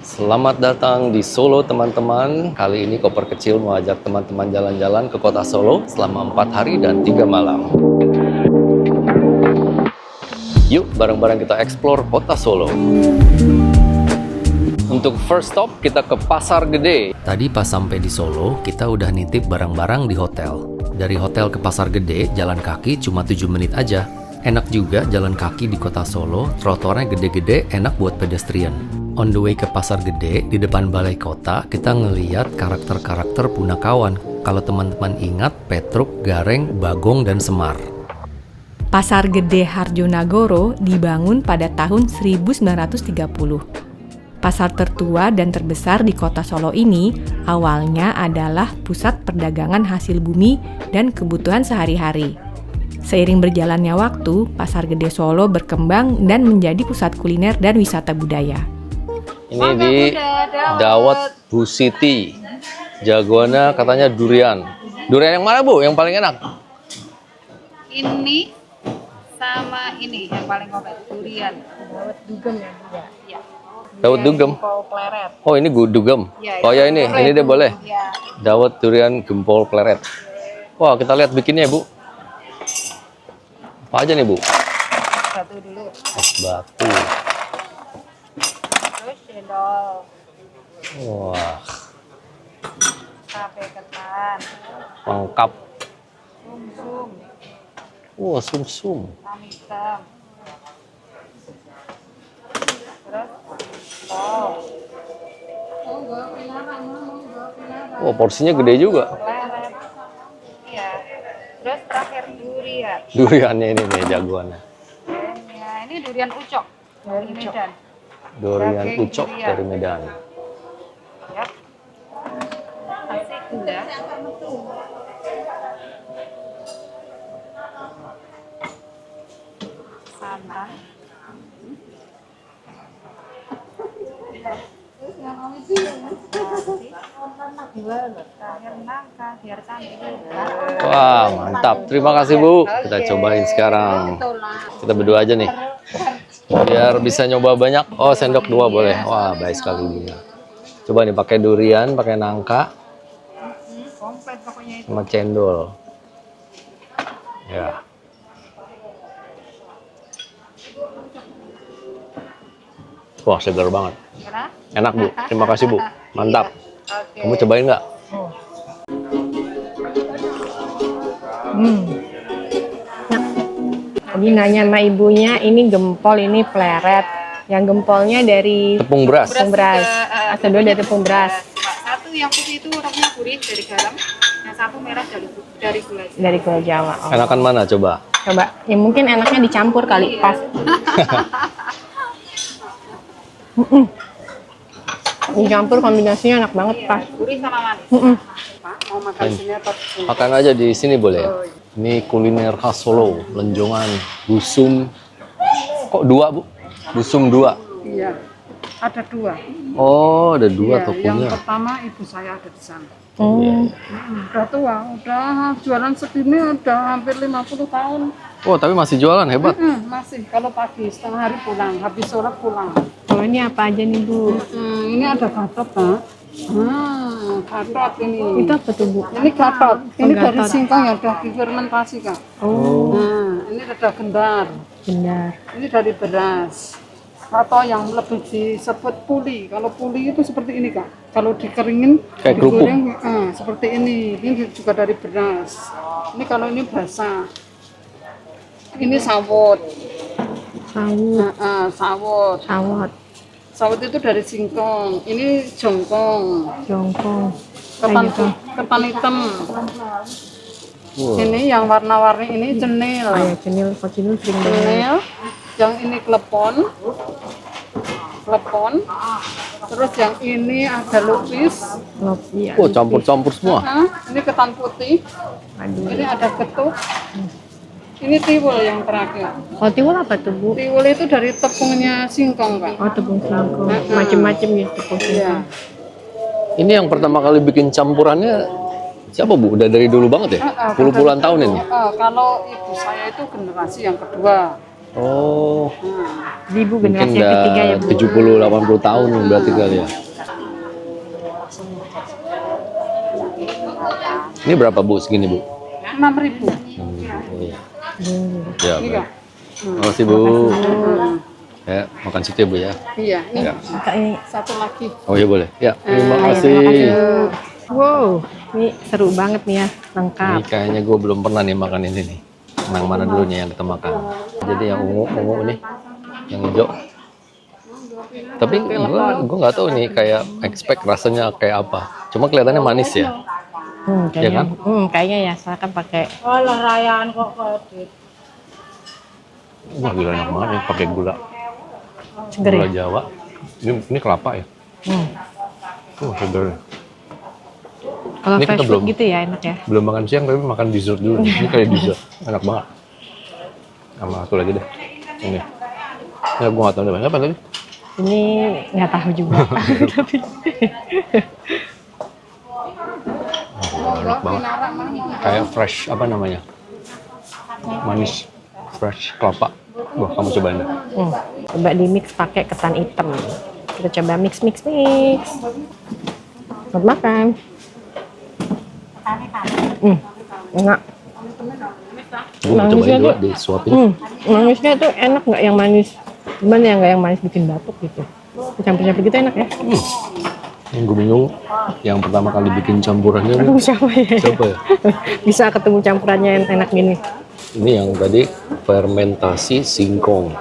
Selamat datang di Solo teman-teman. Kali ini Koper Kecil mau ajak teman-teman jalan-jalan ke kota Solo selama 4 hari dan 3 malam. Yuk bareng-bareng kita explore kota Solo. Untuk first stop kita ke Pasar Gede. Tadi pas sampai di Solo, kita udah nitip barang-barang di hotel. Dari hotel ke Pasar Gede, jalan kaki cuma 7 menit aja. Enak juga jalan kaki di kota Solo, trotoarnya gede-gede, enak buat pedestrian. On the way ke Pasar Gede, di depan balai kota, kita ngeliat karakter-karakter Punakawan. Kalau teman-teman ingat, Petruk, Gareng, Bagong, dan Semar. Pasar Gede Harjonagoro dibangun pada tahun 1930. Pasar tertua dan terbesar di kota Solo ini awalnya adalah pusat perdagangan hasil bumi dan kebutuhan sehari-hari. Seiring berjalannya waktu, Pasar Gede Solo berkembang dan menjadi pusat kuliner dan wisata budaya. Ini di Dawet Bu Siti. Jagoannya katanya durian. Durian yang mana, Bu? Yang paling enak? Ini sama ini yang paling komplit, durian. Dawet dugem ya, Bu? Ya. Dawet dugem. Gempol pleret. Oh, ini dugem. Ya, Oh ya ini deh boleh. Ya. Dawet durian gempol pleret. Wah, kita lihat bikinnya, Bu. Apa aja nih, Bu? Satu dulu. Es batu. Terus cendol, Wah, tape ketan, lengkap. sum-sum, Wah, sum-sum. asam hitam. Terus kol. Wah, porsinya gede juga. Pleret. Iya. Terus terakhir durian. Duriannya ini nih jagoannya. Ya, ini durian ucok dari Medan. Durian Daging ucok durian. dari Medan. Yap. Nasi gula. Santan. Terakhir nangka biar cantik. Wah, mantap. Terima kasih, Bu. Kita cobain sekarang. Kita berdua aja nih. Biar bisa nyoba banyak. Oh, sendok 2 boleh. Wah, baik sekali Bu. Coba nih pakai durian, pakai nangka, Komplit pokoknya itu. sama cendol. Ya. Wah, segar banget. Gimana? Enak, Bu. Terima kasih, Bu. Mantap. Oke. Kamu cobain nggak? Tadi nanya sama ibunya, ini gempol, ini pleret. Yang gempolnya dari Tepung beras. tepung beras. Atau dua dari tepung beras. Satu yang putih itu rasanya gurih dari garam, yang satu merah dari gula. Dari gula Jawa. Oh. Enakan mana coba? Coba, ya mungkin enaknya dicampur kali, pas. Dicampur kombinasinya enak banget, pas. Gurih sama manis. Pak, mau makan sini atau Makan aja di sini boleh. Ini kuliner khas Solo, lenjongan, busum. Kok 2, Bu? Busum 2. Iya, ada 2. Oh, ada 2 Iya, yang tokonya. pertama ibu saya ada di sana. Hmm. Udah tua, udah jualan segini udah hampir 50 tahun. Oh, tapi masih jualan, hebat. Masih, kalau pagi setengah hari pulang, habis sore pulang. Oh, ini apa aja nih, Bu? Ini ada gatot, Pak. Gatot ini. Itu apa tuh, Bu? Ini gatot. Ini dari gatot. singkong yang udah difermentasi, Kak. Oh, Nah, ini ada gendar. benar. Ini dari beras. Atau yang lebih disebut puli. Kalau puli itu seperti ini, Kak. Kalau dikeringin, Kayak kerupuk. digoreng, seperti ini. Ini juga dari beras. Ini kalau ini basah. Ini sawut. Sawut, Sawut. sawut, Sawut itu dari singkong. Ini jongkong. jongkong. Ketan hitam. Wah. Ini yang warna-warni ini cenil. Oh ya, cenil, kok cenil sering banget. Cenil. Yang ini klepon. Klepon. Terus yang ini ada lupis. Lop, iya. Oh, campur-campur semua. Ini ketan putih. Aduh. Ini ada ketuk. Ini tiwul yang terakhir. Oh, tiwul apa tuh, Bu? Tiwul itu dari tepungnya singkong, Kak. Oh, tepung singkong. Macem-macem ya tepung Iya. singkong. Ini yang pertama kali bikin campurannya siapa, Bu? Udah dari dulu banget ya? Puluh-puluhan tahun ini. Kalau ibu saya itu generasi yang kedua. Oh, Di Ibu mungkin generasi yang ketiga ya Bu. 70-80 tahun berarti kali ya. Ini berapa Bu segini Bu? 6.000. Oh, iya. Ya, Iya. baik. Terima kasih Bu. Ya, makan situ ya Bu ya. Iya, ini Ya. Kak, ini. satu lagi. Oh iya boleh. Ya, terima Ayo, kasih. terima kasih Bu. Wow, ini seru banget nih ya, Ini lengkap. kayaknya gue belum pernah nih makan ini nih. Yang mana dulu nih yang kita makan? Jadi yang ungu nih, yang hijau. Tapi gue nggak tahu nih kayak expect rasanya kayak apa. Cuma kelihatannya manis ya. Kayaknya, Ya kan? kayaknya ya, soalnya kan pakai Olah rayaan kok kredit. Wah gila enak banget nih pakai gula. seger Gula ya. Jawa. Ini kelapa ya. Seger. Kalau Ini kita fresh belum- food gitu ya enak ya. Belum makan siang tapi makan dessert dulu. Ini kayak dessert, enak banget. Sama satu lagi deh. Ini. Ya gue nggak tahu deh. Apa tadi? Ini nggak tahu juga. Tapi Enak banget. Kayak fresh apa namanya? Manis. Fresh kelapa. Wah kamu cobain deh. coba di mix pakai ketan hitam. Kita coba mix. Selamat makan. Enak. Gue mau Manisnya cobain dua tuh- deh, suapin. Manisnya tuh enak nggak yang manis. Cuman ya nggak yang manis bikin batuk gitu. Campur-campur gitu enak ya. Yang gue bingung, yang pertama kali bikin campurannya nih, Siapa ya? siapa ya? Bisa ketemu campurannya yang enak gini. Ini yang tadi fermentasi singkong.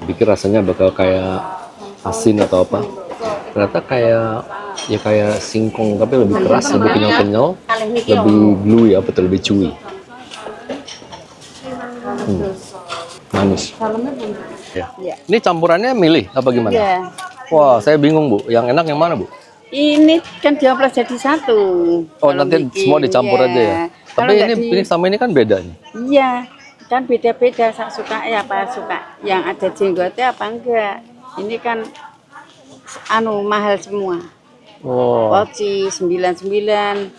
Pikir rasanya bakal kayak asin atau apa. Ternyata kayak singkong tapi lebih keras, lebih kenyal-kenyal, lebih gluey apa tuh, lebih chewy. Manis. Ya. Ini campurannya milih apa gimana? Iya. Wah, saya bingung Bu. Yang enak yang mana Bu? Ini kan dioplos jadi satu. Oh, Kalau nanti bikin, semua dicampur ya. aja ya. Kalau Tapi nggak ini sama ini kan beda nih. Iya, kan beda-beda. Sak suka ya apa suka. Yang ada jenggotnya apa enggak. Ini kan mahal semua. Oh. Poci 99,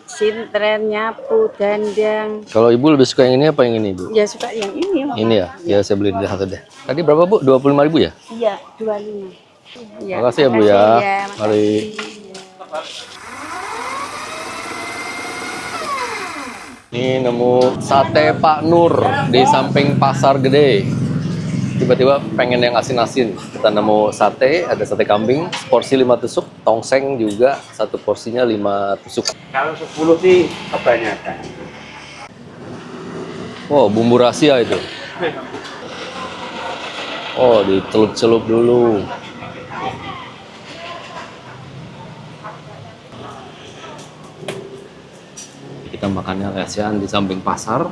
sintren, nyapu, dandang. Kalau Ibu lebih suka yang ini apa yang ini, Bu? Ya suka yang ini. Ini ya? Ya saya beli deh satu deh. Tadi berapa, Bu? 25.000 ya? Iya, 25. Ya, Makasih ya, Bu ya. makasih. Mari. Ini nemu sate Pak Nur di samping Pasar Gede. Tiba-tiba pengen yang asin-asin. Kita nemu sate, ada sate kambing, porsi 5 tusuk, tongseng juga, satu porsinya 5 tusuk. Kalau 10 sih kebanyakan. Oh, bumbu rahasia itu. Oh, ditelup-celup dulu. Kita makannya rahasiaan di samping pasar.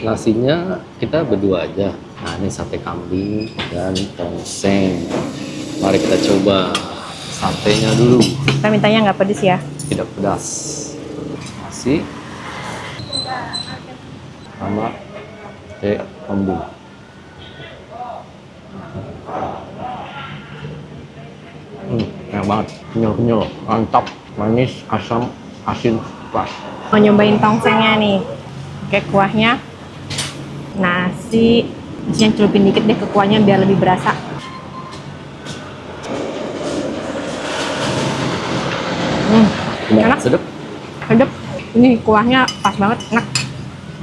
Nasinya kita berdua aja. Nah, ini sate kambing dan tongseng. Mari kita coba satenya dulu. Kita mintanya nggak pedes ya. Tidak pedas. Nasi sama kambing. Enak banget, kenyal-kenyal, mantap, manis, asam, asin, pas. Mau nyobain tongsengnya nih. Kayak kuahnya, nasinya celupin dikit deh ke kuahnya biar lebih berasa. Enak. Sedap. Sedap. Ini kuahnya pas banget, enak.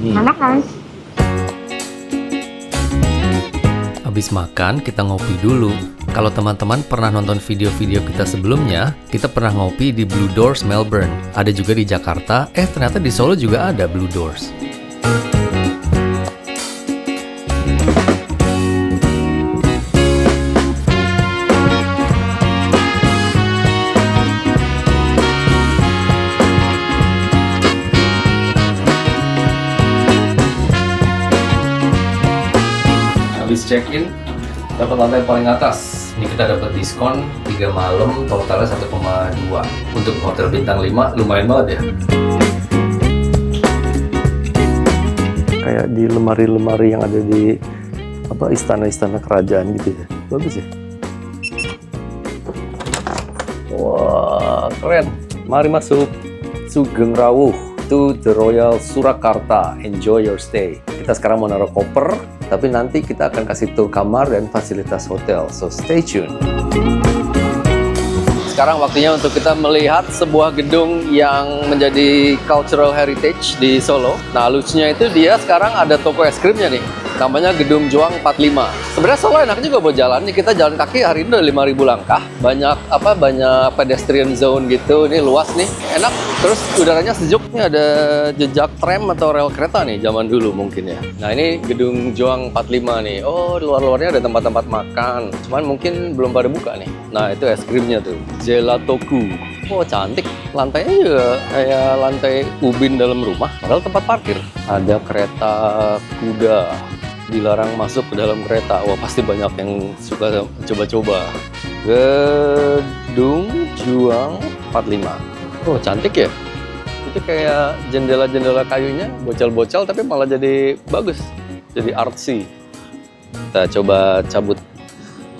Enak kan? Habis makan, kita ngopi dulu. Kalau teman-teman pernah nonton video-video kita sebelumnya, kita pernah ngopi di Blue Doors Melbourne. Ada juga di Jakarta, ternyata di Solo juga ada Blue Doors. Habis check-in, dapat lantai paling atas. Ini kita dapat diskon 3 malam, totalnya 1,2. Untuk hotel bintang 5 lumayan banget ya. Kayak di lemari-lemari yang ada di istana-istana kerajaan gitu ya. Bagus ya. Wah, keren. Mari masuk. Sugeng Rawuh to the Royal Surakarta. Enjoy your stay. Kita sekarang mau naruh koper tapi nanti kita akan kasih tour kamar dan fasilitas hotel. So stay tune. Sekarang waktunya untuk kita melihat sebuah gedung yang menjadi cultural heritage di Solo. Nah, lucunya itu dia sekarang ada toko es krimnya nih. Namanya Gedung Juang 45. Sebenarnya Solo enak juga buat jalan nih. Kita jalan kaki hari ini udah 5.000 langkah. Banyak pedestrian zone gitu. Ini luas nih. Enak. Terus udaranya sejuk. Ini ada jejak tram atau rel kereta nih zaman dulu mungkin ya. Nah, ini Gedung Juang 45 nih. Oh, luar-luarnya ada tempat-tempat makan. Cuman mungkin belum pada buka nih. Nah, itu es krimnya tuh. Gelatoku. Oh, cantik. Lantainya juga kayak lantai ubin dalam rumah. Padahal tempat parkir. Ada kereta kuda. Dilarang masuk ke dalam kereta. Wah, pasti banyak yang suka coba-coba. Gedung Juang 45. Oh, cantik ya. Itu kayak jendela-jendela kayunya, bocel-bocel tapi malah jadi bagus. Jadi artsy. Kita coba cabut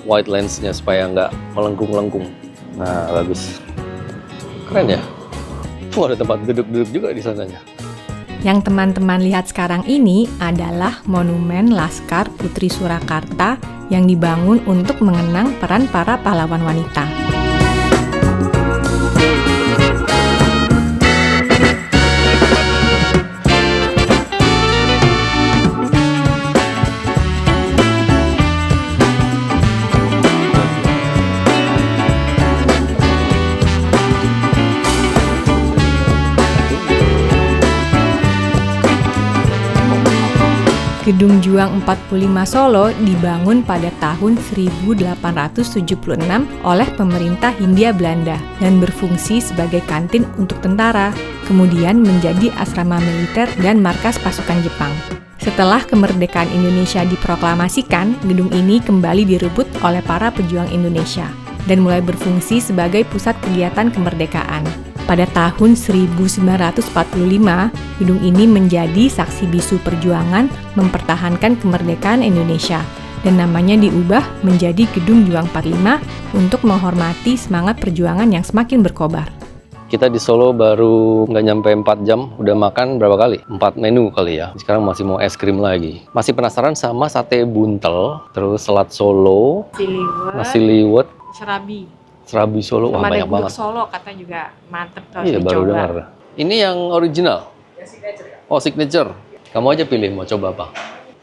white lens-nya supaya nggak melengkung-lengkung. Nah, bagus. Keren ya. Ada tempat duduk-duduk juga di sananya. Yang teman-teman lihat sekarang ini adalah Monumen Laskar Putri Surakarta yang dibangun untuk mengenang peran para pahlawan wanita. Gedung Juang 45 Solo dibangun pada tahun 1876 oleh pemerintah Hindia Belanda dan berfungsi sebagai kantin untuk tentara, kemudian menjadi asrama militer dan markas pasukan Jepang. Setelah kemerdekaan Indonesia diproklamasikan, gedung ini kembali direbut oleh para pejuang Indonesia dan mulai berfungsi sebagai pusat kegiatan kemerdekaan. Pada tahun 1945, gedung ini menjadi saksi bisu perjuangan mempertahankan kemerdekaan Indonesia dan namanya diubah menjadi Gedung Juang 45 untuk menghormati semangat perjuangan yang semakin berkobar. Kita di Solo baru nggak nyampe 4 jam, udah makan berapa kali? 4 menu kali ya. Sekarang masih mau es krim lagi. Masih penasaran sama sate buntel, terus selat Solo, nasi liwet, serabi Solo, wah banyak banget. Solo kata juga mantep kalau iya, baru dengar. Ini yang original? Oh, signature. Kamu aja pilih mau coba apa.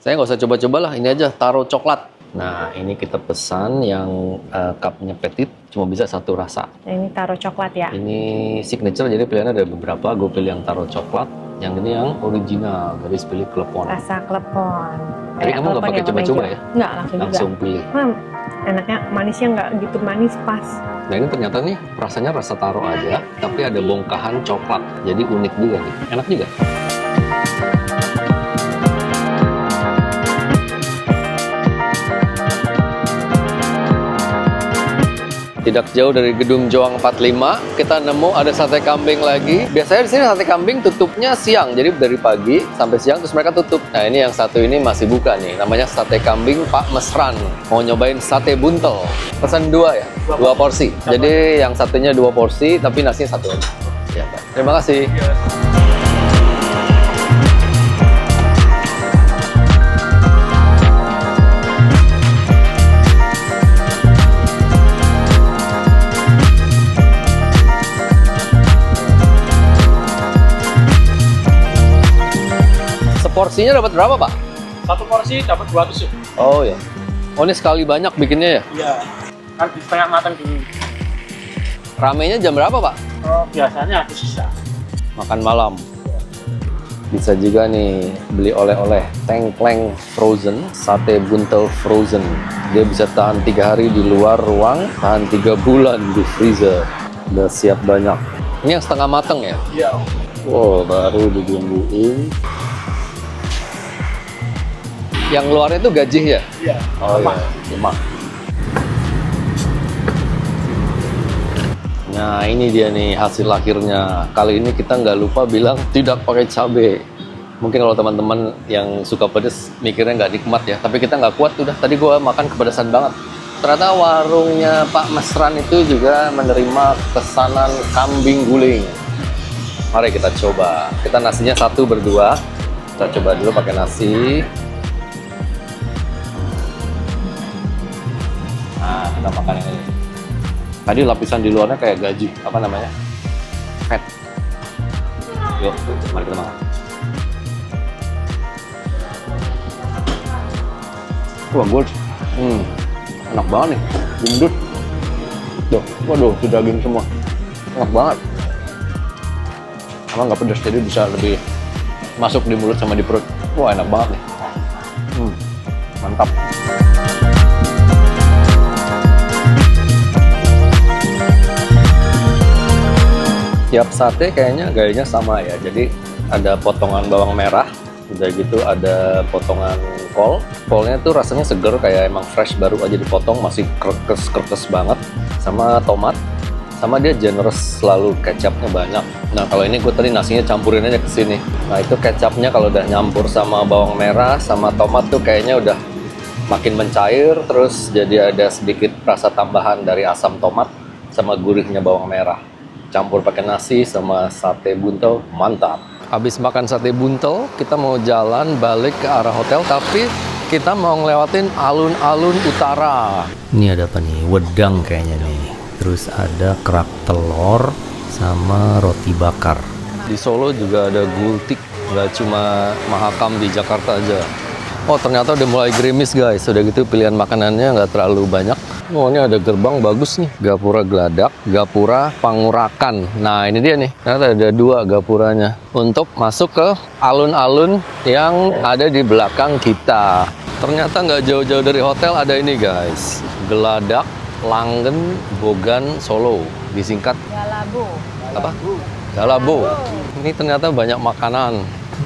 Saya nggak usah coba-coba lah, ini aja taro coklat. Nah, ini kita pesan yang cupnya petit, cuma bisa satu rasa. Nah, ini taro coklat ya? Ini signature, jadi pilihannya ada beberapa. Gue pilih yang taro coklat. Yang ini yang original, jadi pilih klepon. Rasa klepon. Tadi kamu nggak pakai coba-coba ya? Nggak, langsung juga. Pilih. Enaknya manisnya nggak gitu manis, pas. Nah, ini ternyata nih rasanya rasa taro aja, tapi ada bongkahan coklat. Jadi unik juga nih. Enak juga. Tidak jauh dari Gedung Juang 45, kita nemu ada sate kambing lagi. Biasanya di sini sate kambing tutupnya siang, jadi dari pagi sampai siang terus mereka tutup. Nah, ini yang satu ini masih buka nih, namanya sate kambing Pak Mesran. Mau nyobain sate buntel. Pesan 2 ya, 2 porsi. Jadi yang satunya 2 porsi, tapi nasinya 1 aja. Ya, terima kasih. Porsinya dapat berapa, Pak? 1 porsi dapat 200 ya. Oh ya. Oh, ini sekali banyak bikinnya ya? Iya. Kan di setengah matang dulu. Ramenya jam berapa, Pak? Biasanya habis sisa. Makan malam. Bisa juga nih beli oleh-oleh tengkleng frozen, sate buntel frozen. Dia bisa tahan 3 hari di luar ruang, tahan 3 bulan di freezer. Udah siap banyak. Ini yang setengah matang ya? Iya. Wow, baru dibumbuin. Yang luarnya itu gajih ya? Iya. Oh iya, lemak. Nah, ini dia nih hasil akhirnya. Kali ini kita nggak lupa bilang tidak pakai cabai. Mungkin kalau teman-teman yang suka pedas mikirnya nggak nikmat ya, tapi kita nggak kuat. Udah tadi gua makan kepedasan banget. Ternyata warungnya Pak Mesran itu juga menerima pesanan kambing guling. Mari kita coba. Kita nasinya 1 berdua. Kita coba dulu pakai nasi. kita makan yang ini. Tadi lapisan di luarnya kayak gaji, apa namanya? Fat. Yuk, mari kita makan. Wah, gold. Enak banget nih, gendut. Tuh, waduh, itu daging semua. Enak banget. Karena nggak pedas, jadi bisa lebih masuk di mulut sama di perut. Wah, enak banget nih. Mantap. Tiap sate kayaknya gayanya sama ya. Jadi ada potongan bawang merah, udah gitu ada potongan kol. Kolnya tuh rasanya seger, kayak emang fresh baru aja dipotong, masih kerkes banget. Sama tomat, sama dia generous, selalu kecapnya banyak. Nah kalau ini gue tadi nasinya campurin aja ke sini. Nah itu kecapnya kalau udah nyampur sama bawang merah sama tomat tuh kayaknya udah makin mencair, terus jadi ada sedikit rasa tambahan dari asam tomat sama gurihnya bawang merah. Campur pakai nasi sama sate buntel, mantap. Habis makan sate buntel, kita mau jalan balik ke arah hotel, tapi kita mau ngelewatin alun-alun utara. Ini ada apa nih? Wedang kayaknya nih. Terus ada kerak telur sama roti bakar. Di Solo juga ada gultik, nggak cuma Mahakam di Jakarta aja. Oh ternyata udah mulai gerimis guys, udah gitu pilihan makanannya nggak terlalu banyak. Oh ini ada gerbang bagus nih, Gapura Gladak, Gapura Pangurakan. Nah ini dia nih, ternyata ada dua gapuranya untuk masuk ke alun-alun yang ada di belakang kita. Ternyata nggak jauh-jauh dari hotel ada ini guys, Geladak Langen Bogan Solo, disingkat Galabo. apa? Galabo. Ini ternyata banyak makanan.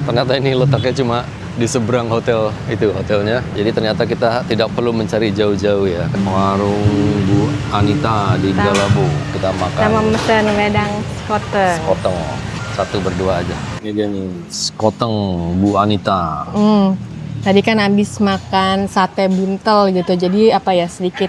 Ternyata ini letaknya cuma di seberang hotel itu hotelnya. Jadi ternyata kita tidak perlu mencari jauh-jauh ya. Warung Bu Anita di Galabo. Kita makan. Sama mesen wedang skoteng. Skoteng. Satu berdua aja. Ini dia nih, skoteng Bu Anita. Tadi kan habis makan sate buntel gitu. Jadi apa ya, sedikit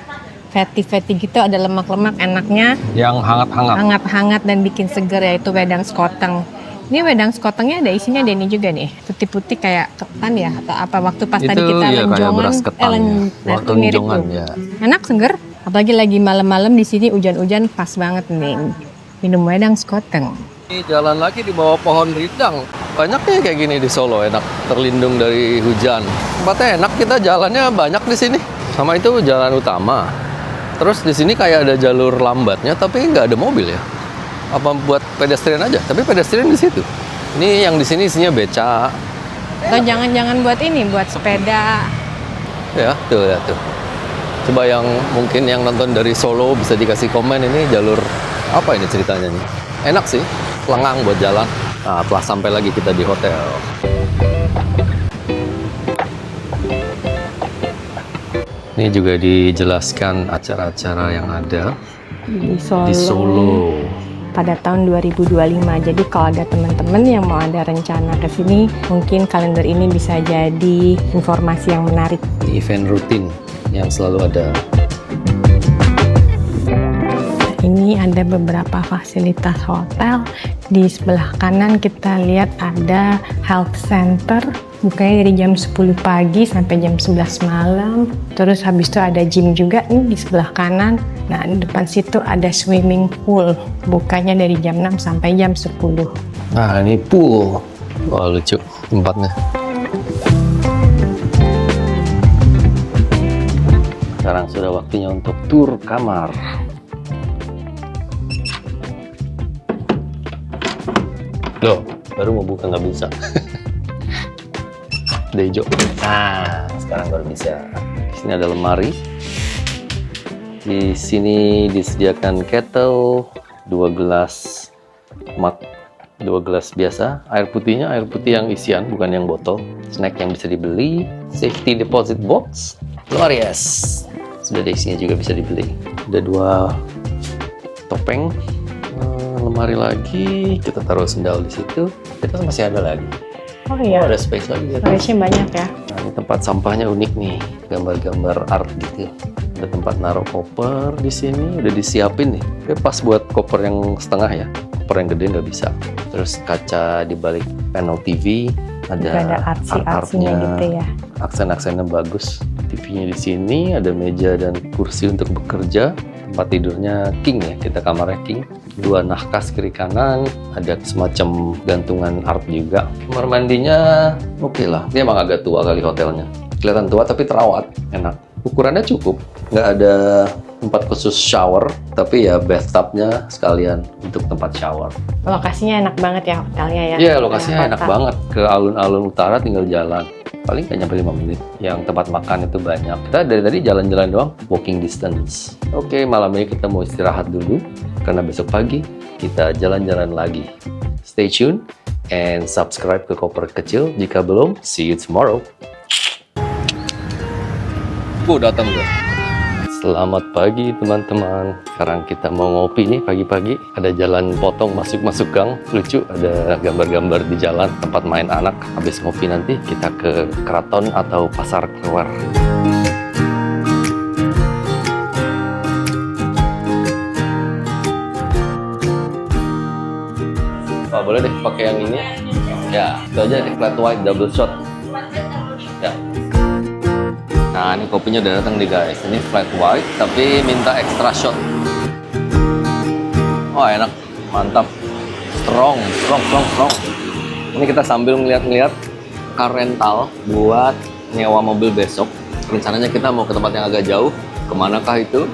fatty gitu, ada lemak-lemak, enaknya Yang hangat-hangat. hangat-hangat dan bikin seger, yaitu wedang skoteng. Ini wedang skotengnya ada isinya, ada ini juga nih, putih-putih kayak ketan ya, atau apa waktu pas tadi kita iya, kayak lenjongan, beras ketan ya. nah, itu Waktu mirip lenjongan tuh. ya. Enak, seger, apalagi lagi malam-malam di sini hujan-hujan, pas banget nih minum wedang skoteng. Ini jalan lagi di bawah pohon rindang. Banyak nih kayak gini di Solo, enak, terlindung dari hujan. Tempatnya enak, kita jalannya banyak di sini. Sama itu jalan utama. Terus di sini kayak ada jalur lambatnya, tapi nggak ada mobil ya. Apa buat pedestrian aja? Tapi pedestrian di situ. Ini yang di sini isinya beca. Atau jangan-jangan buat ini, buat sepeda. Ya, tuh ya tuh. Coba yang mungkin yang nonton dari Solo bisa dikasih komen, ini jalur apa ini ceritanya nih? Enak sih, lengang buat jalan. Nah, telah sampai lagi kita di hotel. Ini juga dijelaskan acara-acara yang ada di Solo Pada tahun 2025. Jadi kalau ada teman-teman yang mau ada rencana ke sini, mungkin kalender ini bisa jadi informasi yang menarik. Di event rutin yang selalu ada. Ini ada beberapa fasilitas hotel. Di sebelah kanan kita lihat ada health center. Bukanya dari jam 10 pagi sampai jam 11 malam. Terus habis itu ada gym juga nih di sebelah kanan. Nah, di depan situ ada swimming pool. Bukanya dari jam 6 sampai jam 10. Nah, ini pool. Wah, lucu tempatnya. Sekarang sudah waktunya untuk tur kamar. Loh, baru mau buka nggak bisa. Dejo. Nah, sekarang baru bisa. Di sini ada lemari. Di sini disediakan kettle, 2 gelas mat, 2 gelas biasa. Air putihnya air putih yang isian, bukan yang botol. Snack yang bisa dibeli. Safety deposit box. Luar yes. Sudah ada isinya juga bisa dibeli. Ada 2 topeng. Lemari lagi. Kita taruh sendal di situ. Kita masih ada lagi. Oh iya, Oh, ada space lagi. space-nya banyak ya. Nah, ini tempat sampahnya unik nih, gambar-gambar art gitu. Ada tempat naruh koper di sini, udah disiapin nih. Tapi pas buat koper yang setengah ya, koper yang gede nggak bisa. Terus kaca di balik panel TV, Juga ada artsy-artsy-nya gitu ya. aksen-aksennya bagus. TV-nya di sini, ada meja dan kursi untuk bekerja. Tempat tidurnya king ya, kita kamarnya king. 2 nahkas kiri kanan, ada semacam gantungan art juga. Kamar mandinya oke lah, dia emang agak tua kali hotelnya. Kelihatan tua tapi terawat, enak. Ukurannya cukup, nggak ada tempat khusus shower, tapi ya bathtubnya sekalian untuk tempat shower. Lokasinya enak banget ya hotelnya ya? Iya, lokasinya enak Kota. banget. Ke alun-alun utara tinggal jalan. Paling nggak nyampe 5 menit. Yang tempat makan itu banyak. Kita dari tadi jalan-jalan doang, walking distance. Oke, malam ini kita mau istirahat dulu, karena besok pagi kita jalan-jalan lagi. Stay tune and subscribe ke Koper Kecil jika belum. See you tomorrow. Datang gue. Selamat pagi teman-teman. Sekarang kita mau ngopi nih pagi-pagi. Ada jalan potong masuk gang. Lucu, ada gambar-gambar di jalan. Tempat main anak. Habis ngopi nanti kita ke keraton atau pasar keluar. Oh, boleh deh pakai yang ini. Ya, itu aja deh, flat white double shot. Ya. Nah, ini kopinya udah datang nih guys. Ini flat white, tapi minta extra shot. Oh, enak, mantap, strong. Ini kita sambil ngeliat-ngeliat car rental buat nyewa mobil besok. Rencananya kita mau ke tempat yang agak jauh. Kemanakah itu?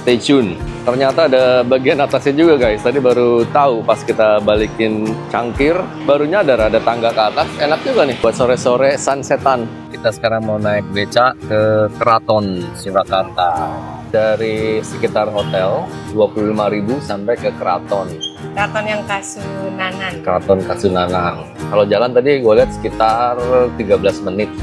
Stay tune. Ternyata ada bagian atasnya juga guys. Tadi baru tahu pas kita balikin cangkir, baru nyadar ada tangga ke atas. Enak juga nih buat sore-sore sunsetan. Kita sekarang mau naik beca ke Keraton Surakarta. Dari sekitar hotel 25.000 sampai ke Keraton. Keraton yang Kasunanan. Keraton Kasunanan. Kalau jalan tadi gue lihat sekitar 13 menit.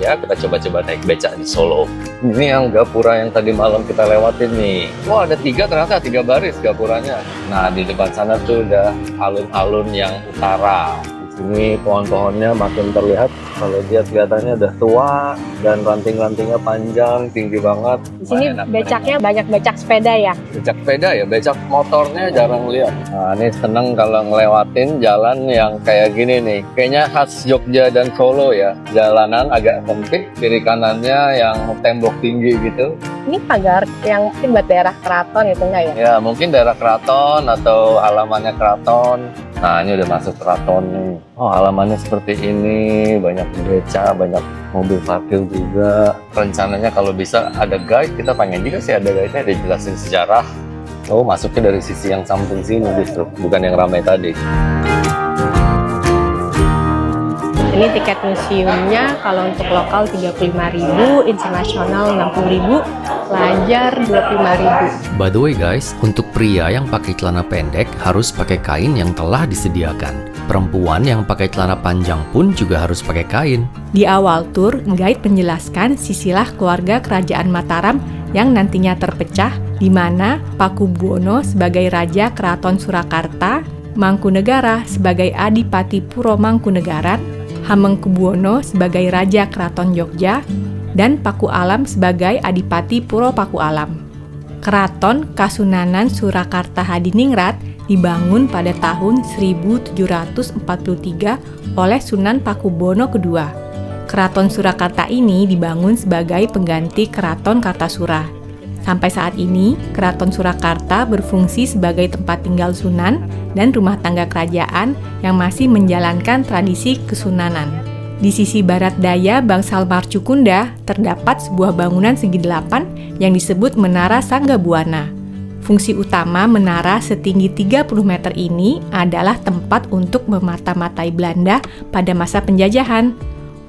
Ya, kita coba-coba naik beca di Solo. Ini yang gapura yang tadi malam kita lewatin nih. Wah, ada 3 ternyata, 3 baris gapuranya. Nah, di depan sana tuh udah alun-alun yang utara. Di sini pohon-pohonnya makin terlihat. Kalau dia kelihatannya udah tua dan ranting-rantingnya panjang, tinggi banget. Di sini Wah, enak, becaknya banyak becak sepeda ya? becak sepeda ya, becak motornya jarang lihat. Nah, ini seneng kalau ngelewatin jalan yang kayak gini nih. Kayaknya khas Jogja dan Solo ya. Jalanan agak sempit, kiri kanannya yang tembok tinggi gitu. Ini pagar yang mungkin buat daerah keraton itu enggak ya? Ya, mungkin daerah keraton atau halamannya keraton. Nah, ini udah masuk keraton nih. Oh, halamannya seperti ini. Banyak beca, banyak mobil parkir juga. Rencananya kalau bisa ada guide. Kita pengen juga sih ada guide-nya, dijelasin sejarah. Oh, masuknya dari sisi yang samping sini justru, bukan yang ramai tadi. Ini tiket museumnya kalau untuk lokal 35.000, internasional 60.000, pelajar 25.000. By the way guys, untuk pria yang pakai celana pendek harus pakai kain yang telah disediakan. Perempuan yang pakai celana panjang pun juga harus pakai kain. Di awal tur, guide menjelaskan silsilah keluarga kerajaan Mataram yang nantinya terpecah, di mana Pakubuwono sebagai Raja Keraton Surakarta, Mangkunegara sebagai Adipati Puro Mangkunegaran, Hamengkubuwono sebagai Raja Keraton Jogja, dan Paku Alam sebagai Adipati Puro Paku Alam. Keraton Kasunanan Surakarta Hadiningrat dibangun pada tahun 1743 oleh Sunan Pakubuwono II. Keraton Surakarta ini dibangun sebagai pengganti Keraton Kartasura. Sampai saat ini, Keraton Surakarta berfungsi sebagai tempat tinggal Sunan dan rumah tangga kerajaan yang masih menjalankan tradisi kesunanan. Di sisi barat daya Bangsal Marcukunda terdapat sebuah bangunan segi 8 yang disebut Menara Sanggabuana. Fungsi utama menara setinggi 30 meter ini adalah tempat untuk memata-matai Belanda pada masa penjajahan.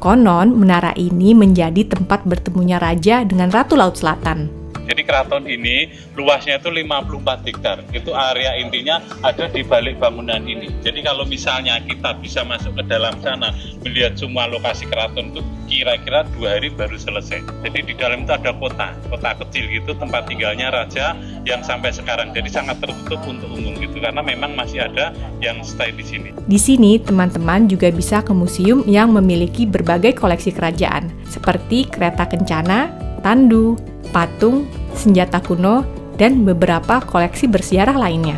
Konon, menara ini menjadi tempat bertemunya raja dengan Ratu Laut Selatan. Jadi keraton ini luasnya itu 54 hektar. Itu area intinya ada di balik bangunan ini. Jadi kalau misalnya kita bisa masuk ke dalam sana, melihat semua lokasi keraton itu kira-kira 2 hari baru selesai. Jadi di dalam itu ada kota kecil gitu, tempat tinggalnya raja yang sampai sekarang. Jadi sangat tertutup untuk umum gitu, karena memang masih ada yang stay di sini. Di sini, teman-teman juga bisa ke museum yang memiliki berbagai koleksi kerajaan, seperti kereta kencana, tandu, patung, senjata kuno, dan beberapa koleksi bersejarah lainnya.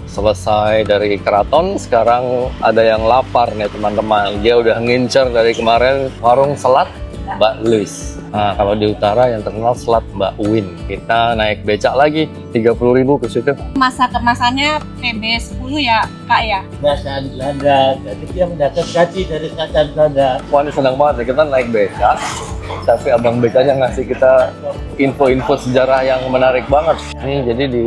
Selesai dari keraton, sekarang ada yang lapar nih teman-teman. Dia udah ngincer dari kemarin warung selat Mbak Luis. Nah, kalau di utara yang terkenal Selat Mbak Uwin. Kita naik becak lagi, 30.000 ke situ. Masa kemasannya PB 10 ya Kak ya? Kerajaan Belanda, jadi dia mendapat gaji dari kerajaan Belanda. Wah, ini senang banget ya, kita naik becak. Tapi abang becaknya ngasih kita info-info sejarah yang menarik banget. Ini jadi di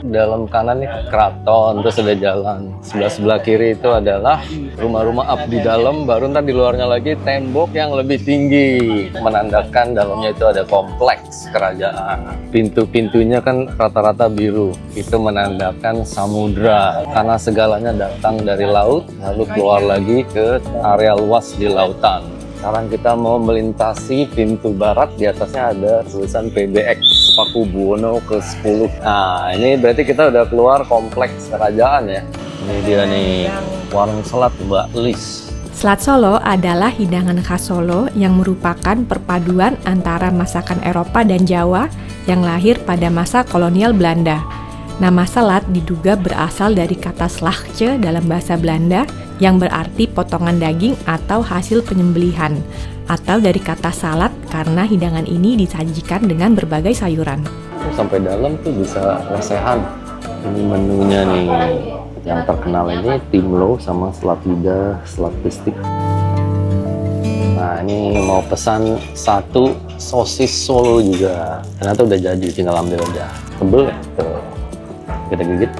dalam kanan nih keraton, terus ada jalan. Sebelah kiri itu adalah rumah-rumah abdi dalam, baru ntar di luarnya lagi tembok yang lebih tinggi. Menandakan dalamnya itu ada kompleks kerajaan. Pintu-pintunya kan rata-rata biru. Itu menandakan samudra. Karena segalanya datang dari laut, lalu keluar lagi ke area luas di lautan. Sekarang kita mau melintasi pintu barat, di atasnya ada tulisan PBX Pakubuwono ke-10. Nah, ini berarti kita udah keluar kompleks kerajaan ya. Ini dia nih, warung selat Mbak Lis. Selat Solo adalah hidangan khas Solo yang merupakan perpaduan antara masakan Eropa dan Jawa yang lahir pada masa kolonial Belanda. Nama selat diduga berasal dari kata slagje dalam bahasa Belanda yang berarti potongan daging atau hasil penyembelihan, atau dari kata salad karena hidangan ini disajikan dengan berbagai sayuran. Sampai dalam tuh bisa lesehan. Ini menunya nih. Yang terkenal ini timlo sama selat lidah, selat pistik. Nah, ini mau pesan 1 sosis Solo juga. Ternyata udah jadi, tinggal ambil aja. Tebel ya? Tuh. Kita gigit.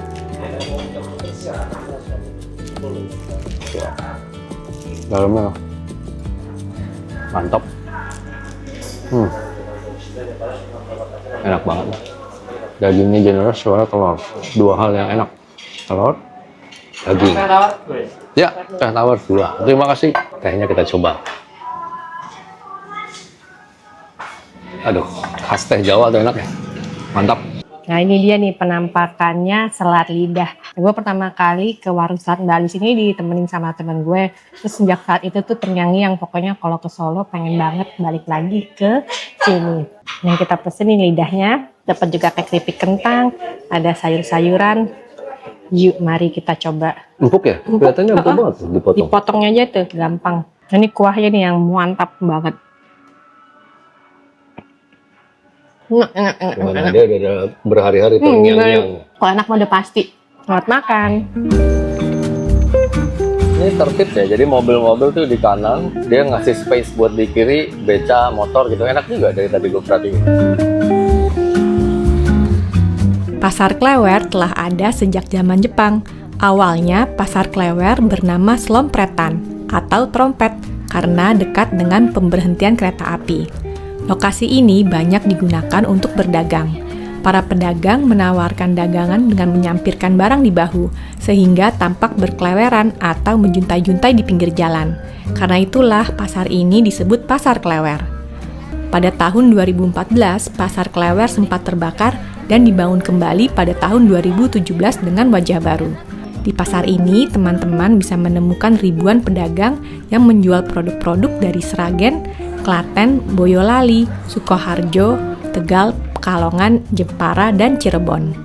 Dalamnya mantap. Enak banget. Dagingnya generous, soalnya telur. 2 hal yang enak. Telur, daging. Ya, teh tawar 2. Terima kasih. Tehnya kita coba. Aduh, khas teh Jawa tuh enak ya. Mantap. Nah, ini dia nih penampakannya selat lidah. Gue pertama kali ke warung selat Mbak Lis ini ditemenin sama temen gue. Terus sejak saat itu tuh terngiang-ngiang, pokoknya kalau ke Solo pengen banget balik lagi ke sini. Yang kita pesen ini lidahnya, dapat juga kayak keripik kentang, ada sayur-sayuran. Yuk, mari kita coba. Empuk ya? Kelihatannya empuk banget dipotong. Dipotongnya aja tuh, gampang. Ini kuahnya nih yang mantap banget. Enak. Dia udah berhari-hari terngiang-ngiang. Kalau enak mah udah pasti. Selamat makan. Ini tertib ya, jadi mobil-mobil tuh di kanan, dia ngasih space buat di kiri, beca, motor gitu. Enak juga dari tadi gue perhatiin. Pasar Klewer telah ada sejak zaman Jepang. Awalnya pasar Klewer bernama Slompretan atau trompet karena dekat dengan pemberhentian kereta api. Lokasi ini banyak digunakan untuk berdagang. Para pedagang menawarkan dagangan dengan menyampirkan barang di bahu, sehingga tampak berkeleweran atau menjuntai-juntai di pinggir jalan. Karena itulah pasar ini disebut Pasar Klewer. Pada tahun 2014, Pasar Klewer sempat terbakar dan dibangun kembali pada tahun 2017 dengan wajah baru. Di pasar ini, teman-teman bisa menemukan ribuan pedagang yang menjual produk-produk dari Sragen, Klaten, Boyolali, Sukoharjo, Tegal, Pekalongan, Jepara, dan Cirebon.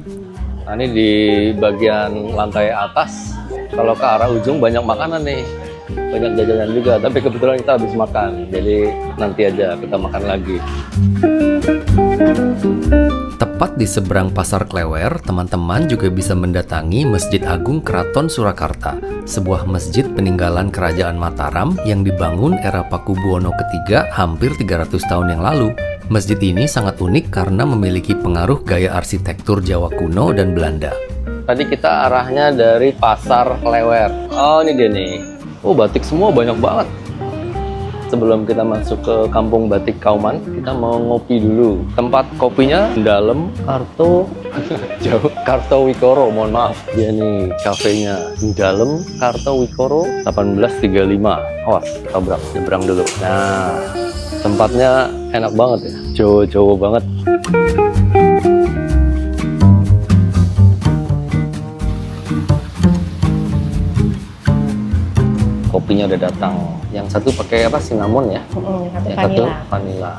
Nah, ini di bagian lantai atas, kalau ke arah ujung banyak makanan nih. Banyak jajanan juga, tapi kebetulan kita habis makan. Jadi nanti aja kita makan lagi. Tepat di seberang Pasar Klewer, teman-teman juga bisa mendatangi Masjid Agung Keraton Surakarta, sebuah masjid peninggalan Kerajaan Mataram yang dibangun era Pakubuwono III hampir 300 tahun yang lalu. Masjid ini sangat unik karena memiliki pengaruh gaya arsitektur Jawa kuno dan Belanda. Tadi kita arahnya dari Pasar Klewer. Oh, ini dia nih. Oh, batik semua banyak banget. Sebelum kita masuk ke Kampung Batik Kauman, kita mau ngopi dulu. Tempat kopinya dalam Kartowikoro, mohon maaf. Dia nih kafenya dalam Kartowikoro 1835. Awas, tabrak, nyebrang dulu. Nah, tempatnya enak banget ya, Jawa-Jawa banget. Kopinya udah datang. Yang satu pakai apa? Cinnamon ya? Yang satu vanilla.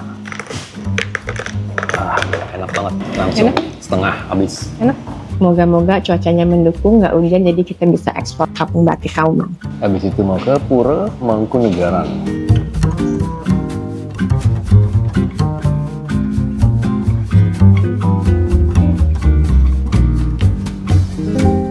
Enak banget. Langsung setengah habis. Enak. Moga-moga cuacanya mendukung, nggak hujan, jadi kita bisa ekspor Kampung Batik Kauman. Habis itu mau ke Pura Mangkunegaran.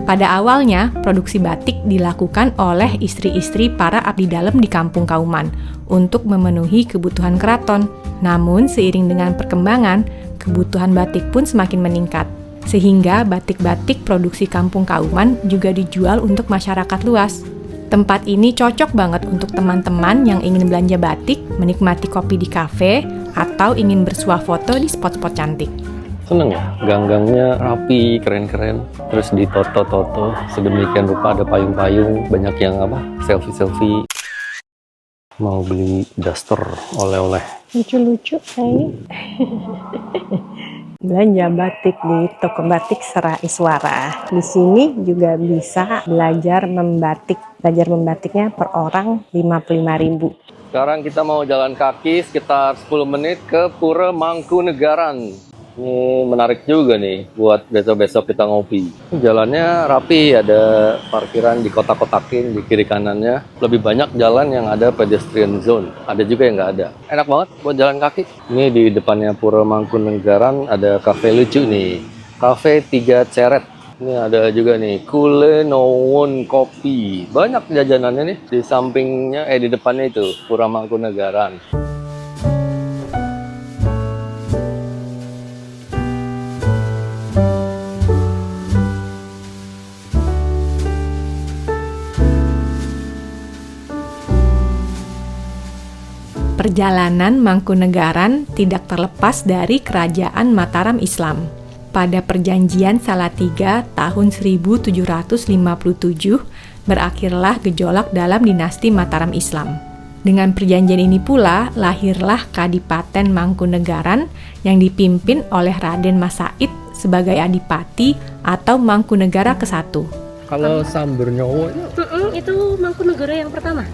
Pada awalnya, produksi batik dilakukan oleh istri-istri para abdi dalam di Kampung Kauman untuk memenuhi kebutuhan keraton. Namun, seiring dengan perkembangan, kebutuhan batik pun semakin meningkat. Sehingga batik-batik produksi Kampung Kauman juga dijual untuk masyarakat luas. Tempat ini cocok banget untuk teman-teman yang ingin belanja batik, menikmati kopi di kafe, atau ingin bersuah foto di spot-spot cantik. Seneng ya, gang-gangnya rapi, keren-keren. Terus ditoto-toto, sedemikian rupa ada payung-payung, banyak yang selfie-selfie. Mau beli daster oleh-oleh. Lucu-lucu kayaknya. Belanja batik di toko batik Sera Iswara. Di sini juga bisa belajar membatik. Belajar membatiknya per orang 55.000. Sekarang kita mau jalan kaki sekitar 10 menit ke Pura Mangkunegaran. Ini menarik juga nih buat besok-besok kita ngopi. Jalannya rapi, ada parkiran di kotak-kotakin di kiri kanannya. Lebih banyak jalan yang ada pedestrian zone, ada juga yang nggak ada. Enak banget buat jalan kaki. Ini di depannya Pura Mangkunegaran ada kafe lucu nih, Kafe 3 Ceret. Ini ada juga nih, Kulenowon Kopi. Banyak jajanannya nih di sampingnya, di depannya itu Pura Mangkunegaran. Perjalanan Mangkunegaran tidak terlepas dari Kerajaan Mataram Islam. Pada Perjanjian Salatiga tahun 1757, berakhirlah gejolak dalam dinasti Mataram Islam. Dengan perjanjian ini pula, lahirlah Kadipaten Mangkunegaran yang dipimpin oleh Raden Mas Said sebagai Adipati atau Mangkunegara ke-1. Kalau Samber Nyowo Itu Mangkunegara yang pertama.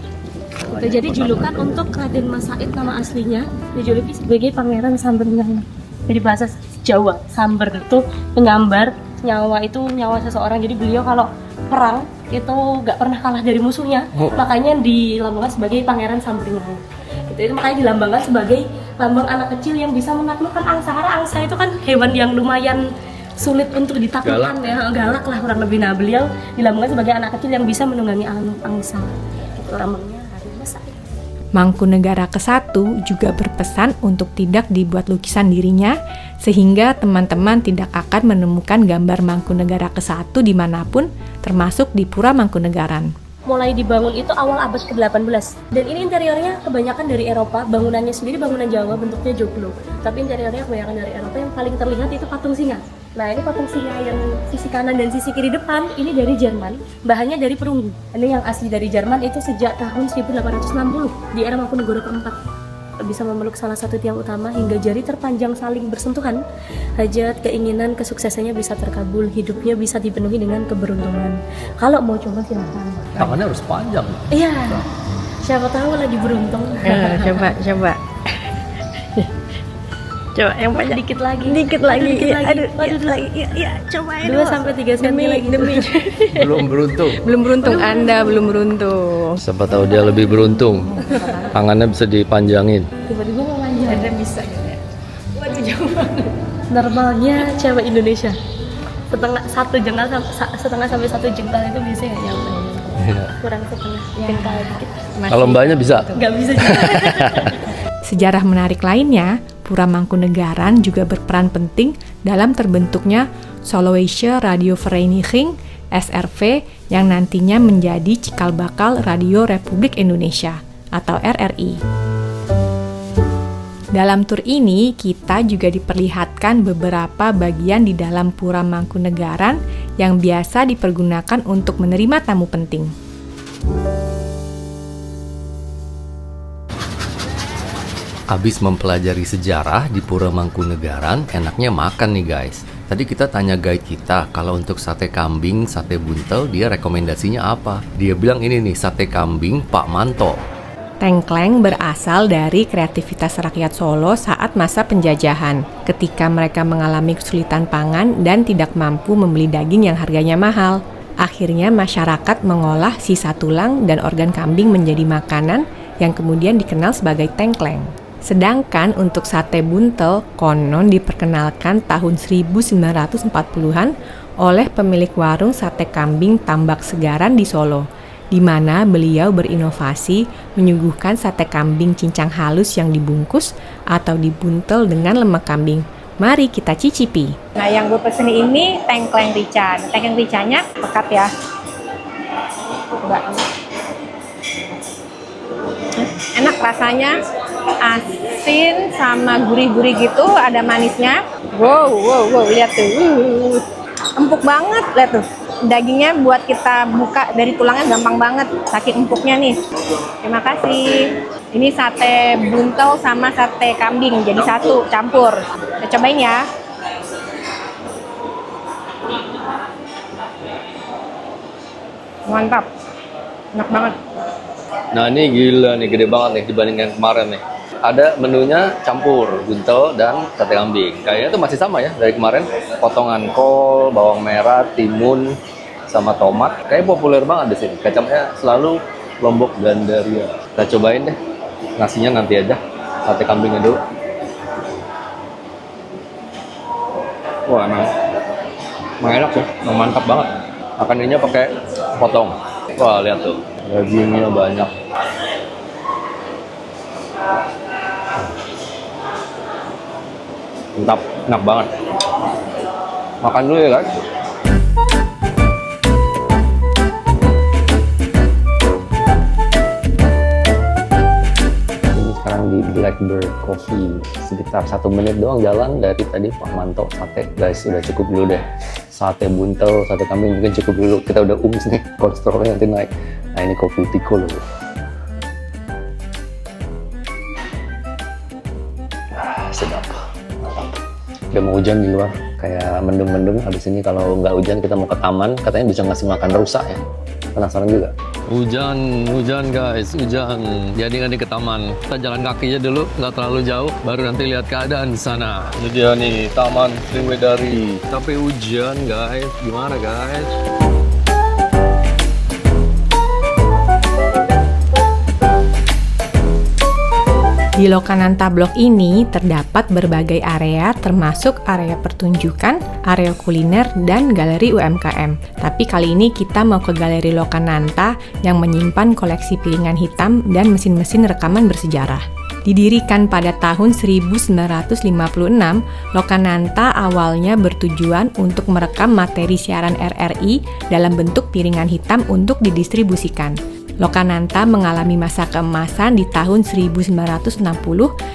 Oke, jadi julukan untuk Raden Mas Said, nama aslinya dijuluki sebagai Pangeran Samber Nyawa. Jadi bahasa Jawa, Samber itu penggambar, nyawa itu nyawa seseorang. Jadi beliau kalau perang itu nggak pernah kalah dari musuhnya, makanya dilambangkan sebagai Pangeran Samber Nyawa. Itu makanya dilambangkan sebagai lambang anak kecil yang bisa menaklukkan angsa. Karena angsa itu kan hewan yang lumayan sulit untuk ditaklukkan, galak lah kurang lebih. Nah, beliau dilambangkan sebagai anak kecil yang bisa menunggangi angsa. Itu lambangnya. Mangkunegara ke-1 juga berpesan untuk tidak dibuat lukisan dirinya, sehingga teman-teman tidak akan menemukan gambar Mangkunegara ke-1 dimanapun, termasuk di Pura Mangkunegaran. Mulai dibangun itu awal abad ke-18, dan ini interiornya kebanyakan dari Eropa. Bangunannya sendiri bangunan Jawa, bentuknya joglo, tapi interiornya kebanyakan dari Eropa. Yang paling terlihat itu patung singa. Nah, ini patung singa yang sisi kanan dan sisi kiri depan ini dari Jerman, bahannya dari perunggu. Ini yang asli dari Jerman itu sejak tahun 1860 di era Mangkunegara keempat. Bisa memeluk salah satu tiang utama hingga jari terpanjang saling bersentuhan. Hajat, keinginan, kesuksesannya bisa terkabul, hidupnya bisa dipenuhi dengan keberuntungan. Kalau mau coba silakan. Tangannya harus panjang. Iya, siapa tahu lagi beruntung. Coba. Coba yang banyak. Dikit lagi. Aduh, coba 2-3 cm lagi. Demi. Belum beruntung. Anda belum beruntung. Siapa tahu dia lebih beruntung. Tangannya bisa dipanjangin. Tiba-tiba mau panjang. Ada bisa gitu ya. Waduh, jauh banget. Normalnya cewek Indonesia setengah sampai 1 jengkal itu biasanya nggak nyampe. Kurang setengah jengkal dikit. Kalau mbaknya bisa? Nggak bisa juga. Sejarah menarik lainnya, Pura Mangkunegaran juga berperan penting dalam terbentuknya Sulawesi Radio Vereniging SRV yang nantinya menjadi cikal bakal Radio Republik Indonesia atau RRI. Dalam tur ini, kita juga diperlihatkan beberapa bagian di dalam Pura Mangkunegaran yang biasa dipergunakan untuk menerima tamu penting. Abis mempelajari sejarah di Pura Mangkunegaran, enaknya makan nih guys. Tadi kita tanya guide kita, kalau untuk sate kambing, sate buntel, dia rekomendasinya apa? Dia bilang ini nih, sate kambing Pak Manto. Tengkleng berasal dari kreativitas rakyat Solo saat masa penjajahan, ketika mereka mengalami kesulitan pangan dan tidak mampu membeli daging yang harganya mahal. Akhirnya masyarakat mengolah sisa tulang dan organ kambing menjadi makanan yang kemudian dikenal sebagai tengkleng. Sedangkan untuk sate buntel konon diperkenalkan tahun 1940-an oleh pemilik warung sate kambing Tambak Segaran di Solo, di mana beliau berinovasi menyuguhkan sate kambing cincang halus yang dibungkus atau dibuntel dengan lemak kambing. Mari kita cicipi. Nah, yang gue pesen ini tengkleng rica. Tengkleng ricanya pekat ya. Coba. Enak rasanya, asin sama gurih-gurih gitu, ada manisnya. Wow, lihat tuh. Empuk banget, lihat tuh. Dagingnya buat kita buka dari tulangnya gampang banget, saking empuknya nih. Terima kasih. Ini sate buntel sama sate kambing, jadi satu, campur. Kita cobain ya. Mantap, enak banget. Nah ini gila nih, gede banget nih dibandingkan kemarin nih. Ada menunya campur, buntel dan sate kambing. Kayaknya itu masih sama ya dari kemarin. Potongan kol, bawang merah, timun, sama tomat. Kayaknya populer banget di sini. Kecapnya selalu Lombok Gandaria. Kita cobain deh. Nasinya nanti aja. Sate kambingnya dulu. Wah, emang enak sih. Emang mantap banget. Makan ininya pakai potong. Wah, lihat tuh. Dagingnya banyak. Mantap, enak banget. Makan dulu ya guys. Ini sekarang di Blackbird Coffee. Sekitar 1 menit doang jalan dari tadi Pak Manto sate. Guys, udah cukup dulu deh. Sate buntel, sate kambing mungkin cukup dulu. Kita udah nih, kolesterolnya nanti naik. Nah ini kopi tiko loh. Sedap. Mantap. Udah mau hujan di luar, kayak mendung-mendung. Habis ini kalau nggak hujan kita mau ke taman, katanya bisa ngasih makan rusa ya. Penasaran juga. Hujan guys, hujan. Jadi nggak ke taman. Kita jalan kaki aja dulu, nggak terlalu jauh. Baru nanti lihat keadaan di sana. Ini dia nih, Taman Sriwedari. Tapi hujan guys, gimana guys? Di Lokananta Blok ini terdapat berbagai area termasuk area pertunjukan, area kuliner, dan galeri UMKM. Tapi kali ini kita mau ke Galeri Lokananta yang menyimpan koleksi piringan hitam dan mesin-mesin rekaman bersejarah. Didirikan pada tahun 1956, Lokananta awalnya bertujuan untuk merekam materi siaran RRI dalam bentuk piringan hitam untuk didistribusikan. Lokananta mengalami masa keemasan di tahun 1960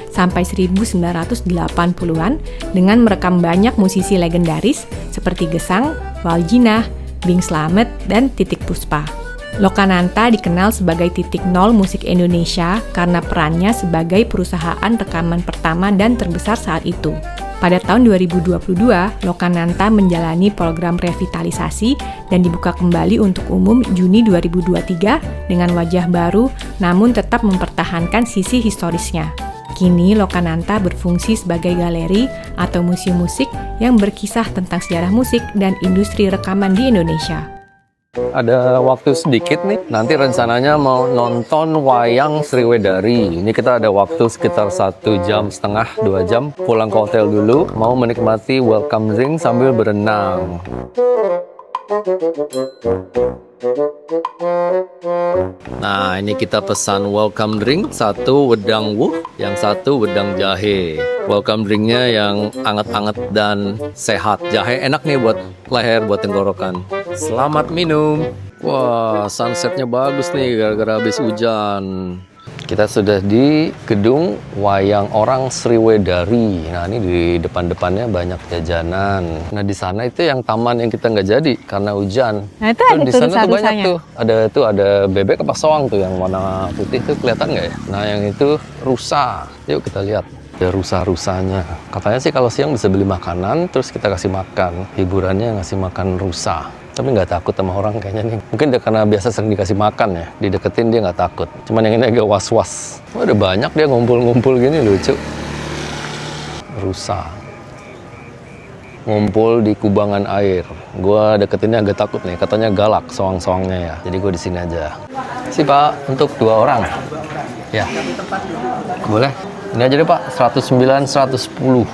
sampai 1980-an dengan merekam banyak musisi legendaris seperti Gesang, Waljina, Bing Slamet, dan Titik Puspa. Lokananta dikenal sebagai titik nol musik Indonesia karena perannya sebagai perusahaan rekaman pertama dan terbesar saat itu. Pada tahun 2022, Lokananta menjalani program revitalisasi dan dibuka kembali untuk umum Juni 2023 dengan wajah baru namun tetap mempertahankan sisi historisnya. Kini Lokananta berfungsi sebagai galeri atau museum musik yang berkisah tentang sejarah musik dan industri rekaman di Indonesia. Ada waktu sedikit nih, nanti rencananya mau nonton wayang Sriwedari. Ini kita ada waktu sekitar 1,5 jam, 2 jam. Pulang ke hotel dulu, mau menikmati welcome drink sambil berenang. Nah, ini kita pesan welcome drink, 1 wedang wuh, yang 1 wedang jahe. Welcome drinknya yang anget-anget dan sehat. Jahe enak nih buat leher, buat tenggorokan. Selamat minum. Wah, sunsetnya bagus nih gara-gara habis hujan. Kita sudah di gedung Wayang Orang Sriwedari. Nah, ini di depan-depannya banyak jajanan. Nah, di sana itu yang taman yang kita nggak jadi karena hujan. Nah, itu ada di sana tuh banyak tuh. Ada bebek apa soang tuh yang warna putih tuh, kelihatan nggak ya? Nah, yang itu rusa. Yuk kita lihat. Ada rusa-rusanya. Katanya sih kalau siang bisa beli makanan, terus kita kasih makan. Hiburannya ngasih makan rusa. Tapi nggak takut sama orang kayaknya nih. Mungkin dia karena biasa sering dikasih makan ya. Dideketin dia nggak takut. Cuman yang ini agak was-was. Oh, ada banyak dia ngumpul-ngumpul gini, lucu. Rusa. Ngumpul di kubangan air. Gua deketinnya agak takut nih. Katanya galak soang-soangnya ya. Jadi gue di sini aja. Si Pak, untuk 2 orang. Ya. Boleh? Ini aja deh Pak, 109, 110.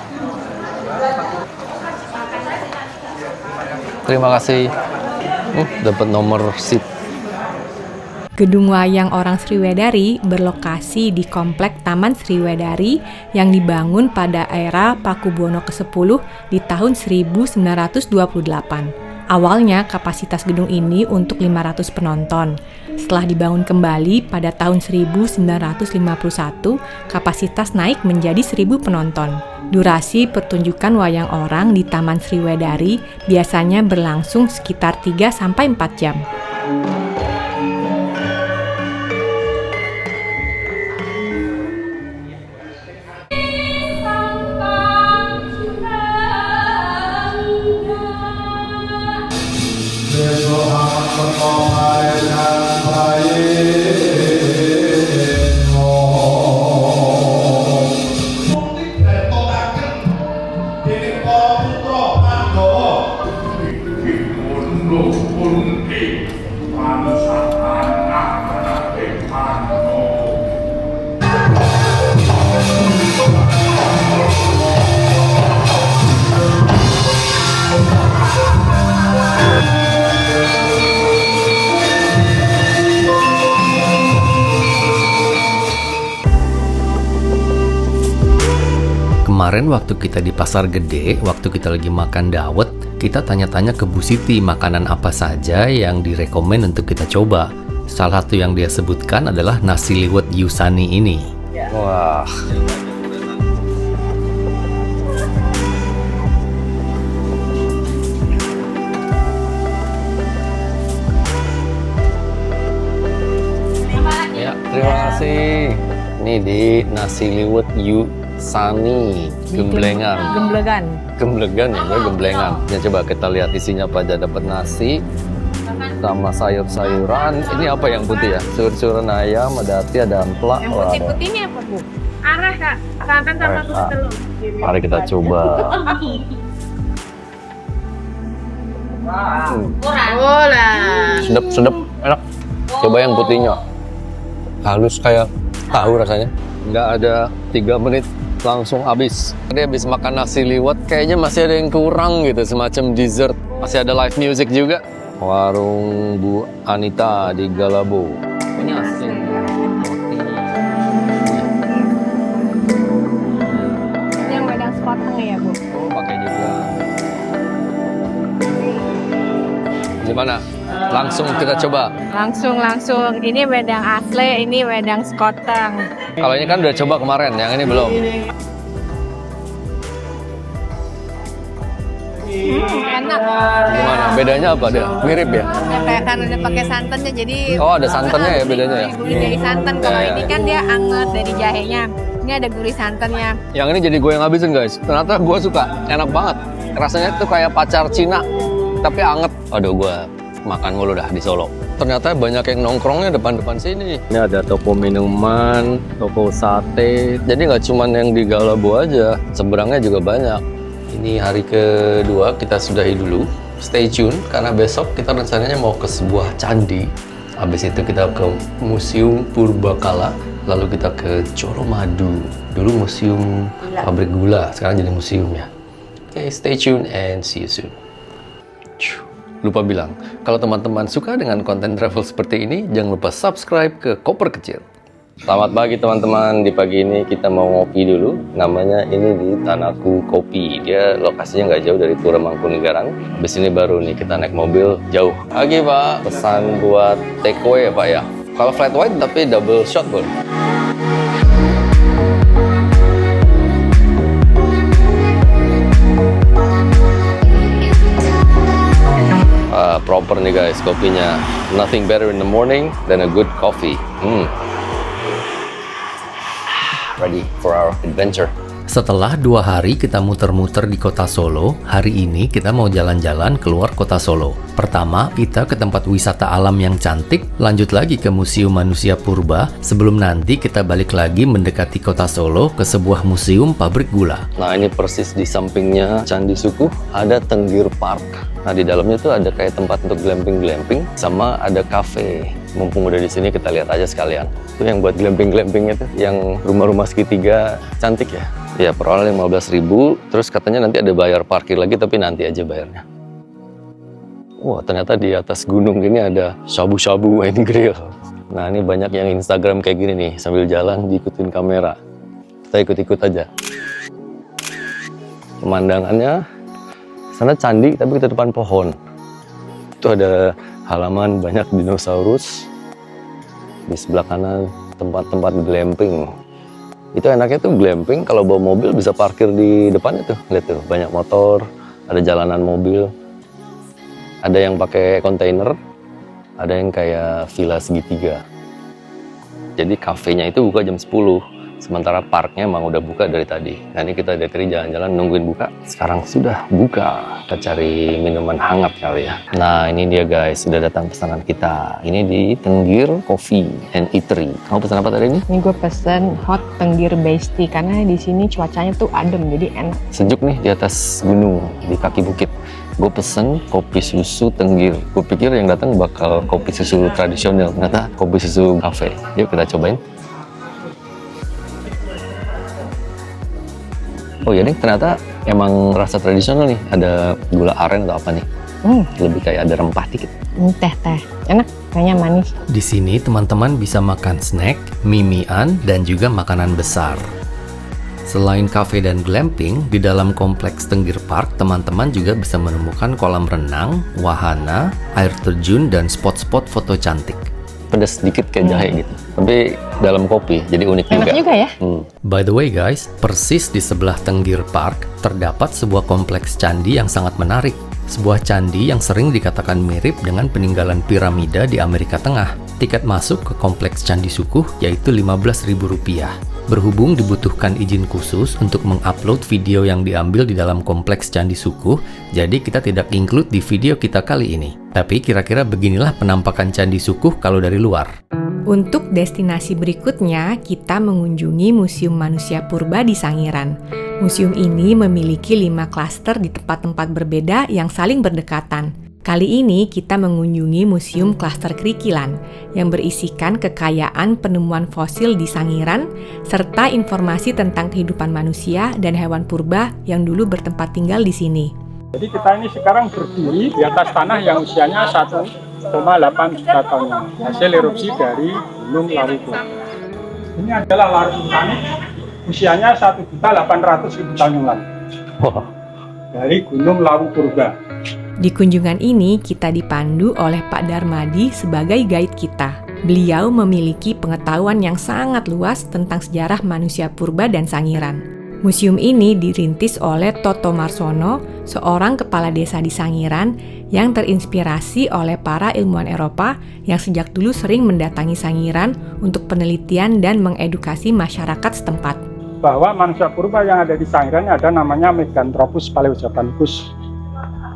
terima kasih. Dapat nomor seat. Gedung Wayang Orang Sriwedari berlokasi di Komplek Taman Sriwedari yang dibangun pada era Pakubuwono ke-10 di tahun 1928. Awalnya kapasitas gedung ini untuk 500 penonton. Setelah dibangun kembali pada tahun 1951, kapasitas naik menjadi 1.000 penonton. Durasi pertunjukan wayang orang di Taman Sriwedari biasanya berlangsung sekitar 3-4 jam. Kemarin waktu kita di Pasar Gede, waktu kita lagi makan dawet, kita tanya-tanya ke Bu Siti makanan apa saja yang direkomend untuk kita coba. Salah satu yang dia sebutkan adalah nasi liwet Yusani ini. Wah. Ya, terima kasih. Ini di nasi liwet Yusani, Gemblengan. Gemblengan ya, Gemblengan. Ya, coba kita lihat isinya apa aja. Dapat nasi sama sayur-sayuran. Ini apa yang putih ya? Sayur-sayuran ayam, ada hati, ada ampela. Yang putih-putih ini apa, Bu? Arah, Kak. Kan sama kukus telur. Mari kita coba. Sedap, enak. Coba yang putihnya. Halus kayak tahu rasanya. Nggak ada 3 menit langsung habis. Tadi habis makan nasi liwet, kayaknya masih ada yang kurang gitu, semacam dessert. Masih ada live music juga. Warung Bu Anita di Galabo. Ini asli. Yang wedang sepotong ya, Bu? Oh, pakai juga. Gimana? Langsung kita coba. Langsung. Ini wedang asli, ini wedang sekoteng. Kalau ini kan udah coba kemarin, yang ini belum. Enak. Gimana? Bedanya apa dia? Mirip ya? Kayak kan udah pakai santannya, jadi Oh, ada santannya ya bedanya ya? gurih dari santan. Kalau ini kan dia anget dari jahenya. Ini ada gurih santannya. Yang ini jadi gue yang habisin guys. Ternyata gue suka, enak banget. Rasanya tuh kayak pacar Cina, tapi anget. Aduh, gue makan mulu dah di Solo. Ternyata banyak yang nongkrongnya depan-depan sini. Ini ada toko minuman, toko sate. Jadi nggak cuma yang di Galabo aja, seberangnya juga banyak. Ini hari kedua, kita sudahi dulu. Stay tune, karena besok kita rencananya mau ke sebuah candi. Habis itu kita ke Museum Purbakala, lalu kita ke Coromadu. Dulu museum pabrik gula, sekarang jadi museum ya. Oke, stay tune and see you soon. Lupa bilang, kalau teman-teman suka dengan konten travel seperti ini, jangan lupa subscribe ke Koper Kecil. Selamat pagi teman-teman, di pagi ini kita mau ngopi dulu. Namanya ini di Tanaku Kopi. Dia lokasinya nggak jauh dari Pura Mangkunegaran. Habis ini baru nih kita naik mobil jauh. Oke Pak, pesan buat takeaway ya Pak ya? Kalau flat white tapi double shot boleh? Proper nih guys kopinya. Nothing better in the morning than a good coffee. Ready for our adventure. Setelah 2 hari kita muter-muter di kota Solo, hari ini kita mau jalan-jalan keluar kota Solo. Pertama, kita ke tempat wisata alam yang cantik, lanjut lagi ke Museum Manusia Purba, sebelum nanti kita balik lagi mendekati kota Solo ke sebuah museum pabrik gula. Nah, ini persis di sampingnya Candi Sukuh, ada Tenggir Park. Nah, di dalamnya tuh ada kayak tempat untuk glamping-glamping, sama ada cafe. Mumpung udah di sini kita lihat aja sekalian. Itu yang buat glamping-glamping itu, yang rumah-rumah segitiga cantik ya. Ya, per orang 15.000, terus katanya nanti ada bayar parkir lagi, tapi nanti aja bayarnya. Wah, ternyata di atas gunung ini ada shabu-shabu and grill. Nah, ini banyak yang Instagram kayak gini nih, sambil jalan diikutin kamera. Kita ikut-ikut aja. Pemandangannya, sana candi tapi kita depan pohon. Itu ada halaman banyak dinosaurus. Di sebelah kanan tempat-tempat glamping. Itu enaknya tuh glamping, kalau bawa mobil bisa parkir di depannya tuh. Lihat tuh, banyak motor, ada jalanan mobil. Ada yang pakai kontainer, ada yang kayak villa segitiga. Jadi kafenya itu buka jam 10, sementara parknya emang udah buka dari tadi. Nah, ini kita dari tadi jalan-jalan nungguin buka. Sekarang sudah buka. Kita cari minuman hangat kali ya. Nah, ini dia guys, sudah datang pesanan kita. Ini di Tenggir Coffee and Eatery. Kamu pesan apa tadi ini? Ini gue pesen hot Tenggir Based Tea karena di sini cuacanya tuh adem jadi enak. Sejuk nih di atas gunung, di kaki bukit. Gue pesen kopi susu Tenggir. Gue pikir yang datang bakal kopi susu tradisional, ternyata kopi susu cafe. Yuk kita cobain. Oh ya nih, ternyata emang rasa tradisional nih. Ada gula aren atau apa nih? Lebih kayak ada rempah dikit. Teh, enak, kayaknya manis. Di sini teman-teman bisa makan snack, mie-mian, dan juga makanan besar. Selain kafe dan glamping, di dalam kompleks Tenggir Park, teman-teman juga bisa menemukan kolam renang, wahana, air terjun, dan spot-spot foto cantik. Pedas sedikit kayak jahe gitu, tapi dalam kopi, jadi unik juga. Enak juga ya. By the way guys, persis di sebelah Tenggir Park, terdapat sebuah kompleks candi yang sangat menarik. Sebuah candi yang sering dikatakan mirip dengan peninggalan piramida di Amerika Tengah. Tiket masuk ke kompleks Candi Sukuh yaitu Rp15.000. Berhubung dibutuhkan izin khusus untuk mengupload video yang diambil di dalam kompleks Candi Sukuh, jadi kita tidak include di video kita kali ini. Tapi kira-kira beginilah penampakan Candi Sukuh kalau dari luar. Untuk destinasi berikutnya, kita mengunjungi Museum Manusia Purba di Sangiran. Museum ini memiliki 5 klaster di tempat-tempat berbeda yang saling berdekatan. Kali ini kita mengunjungi Museum Klaster Kerikilan yang berisikan kekayaan penemuan fosil di Sangiran serta informasi tentang kehidupan manusia dan hewan purba yang dulu bertempat tinggal di sini. Jadi kita ini sekarang berdiri di atas tanah yang usianya 1,8 juta tahun yang hasil erupsi dari Gunung Lawu Purba. Ini adalah laut vulkanik usianya 1.800.000 tahun yang lalu. Dari Gunung Lawu Purba. Di kunjungan ini kita dipandu oleh Pak Darmadi sebagai guide kita. Beliau memiliki pengetahuan yang sangat luas tentang sejarah manusia purba dan Sangiran. Museum ini dirintis oleh Toto Marsono, seorang kepala desa di Sangiran yang terinspirasi oleh para ilmuwan Eropa yang sejak dulu sering mendatangi Sangiran untuk penelitian dan mengedukasi masyarakat setempat. Bahwa manusia purba yang ada di Sangiran ada namanya Meganthropus paleojavanicus,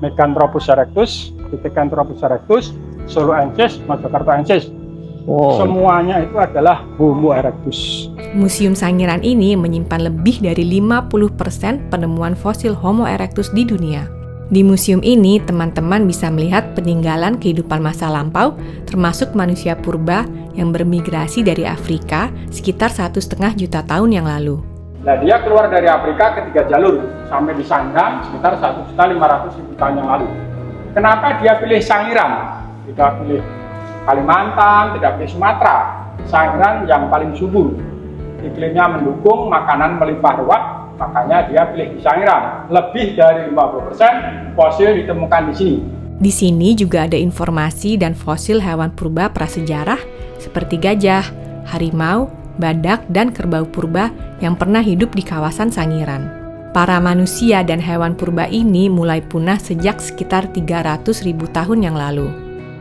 Meganthropus erectus, Pithecanthropus erectus, Soloensis, Mojokertoensis. Semuanya itu adalah Homo erectus. Museum Sangiran ini menyimpan lebih dari 50% penemuan fosil Homo erectus di dunia. Di museum ini, teman-teman bisa melihat peninggalan kehidupan masa lampau, termasuk manusia purba yang bermigrasi dari Afrika sekitar 1,5 juta tahun yang lalu. Nah, dia keluar dari Afrika ketiga jalur sampai di Sangiran sekitar 1.500.000 tahun yang lalu. Kenapa dia pilih Sangiran? Tidak pilih Kalimantan, tidak pilih Sumatera. Sangiran yang paling subur. Iklimnya mendukung, makanan melimpah ruah, makanya dia pilih di Sangiran. Lebih dari 50% fosil ditemukan di sini. Di sini juga ada informasi dan fosil hewan purba prasejarah seperti gajah, harimau, badak, dan kerbau purba yang pernah hidup di kawasan Sangiran. Para manusia dan hewan purba ini mulai punah sejak sekitar 300.000 tahun yang lalu.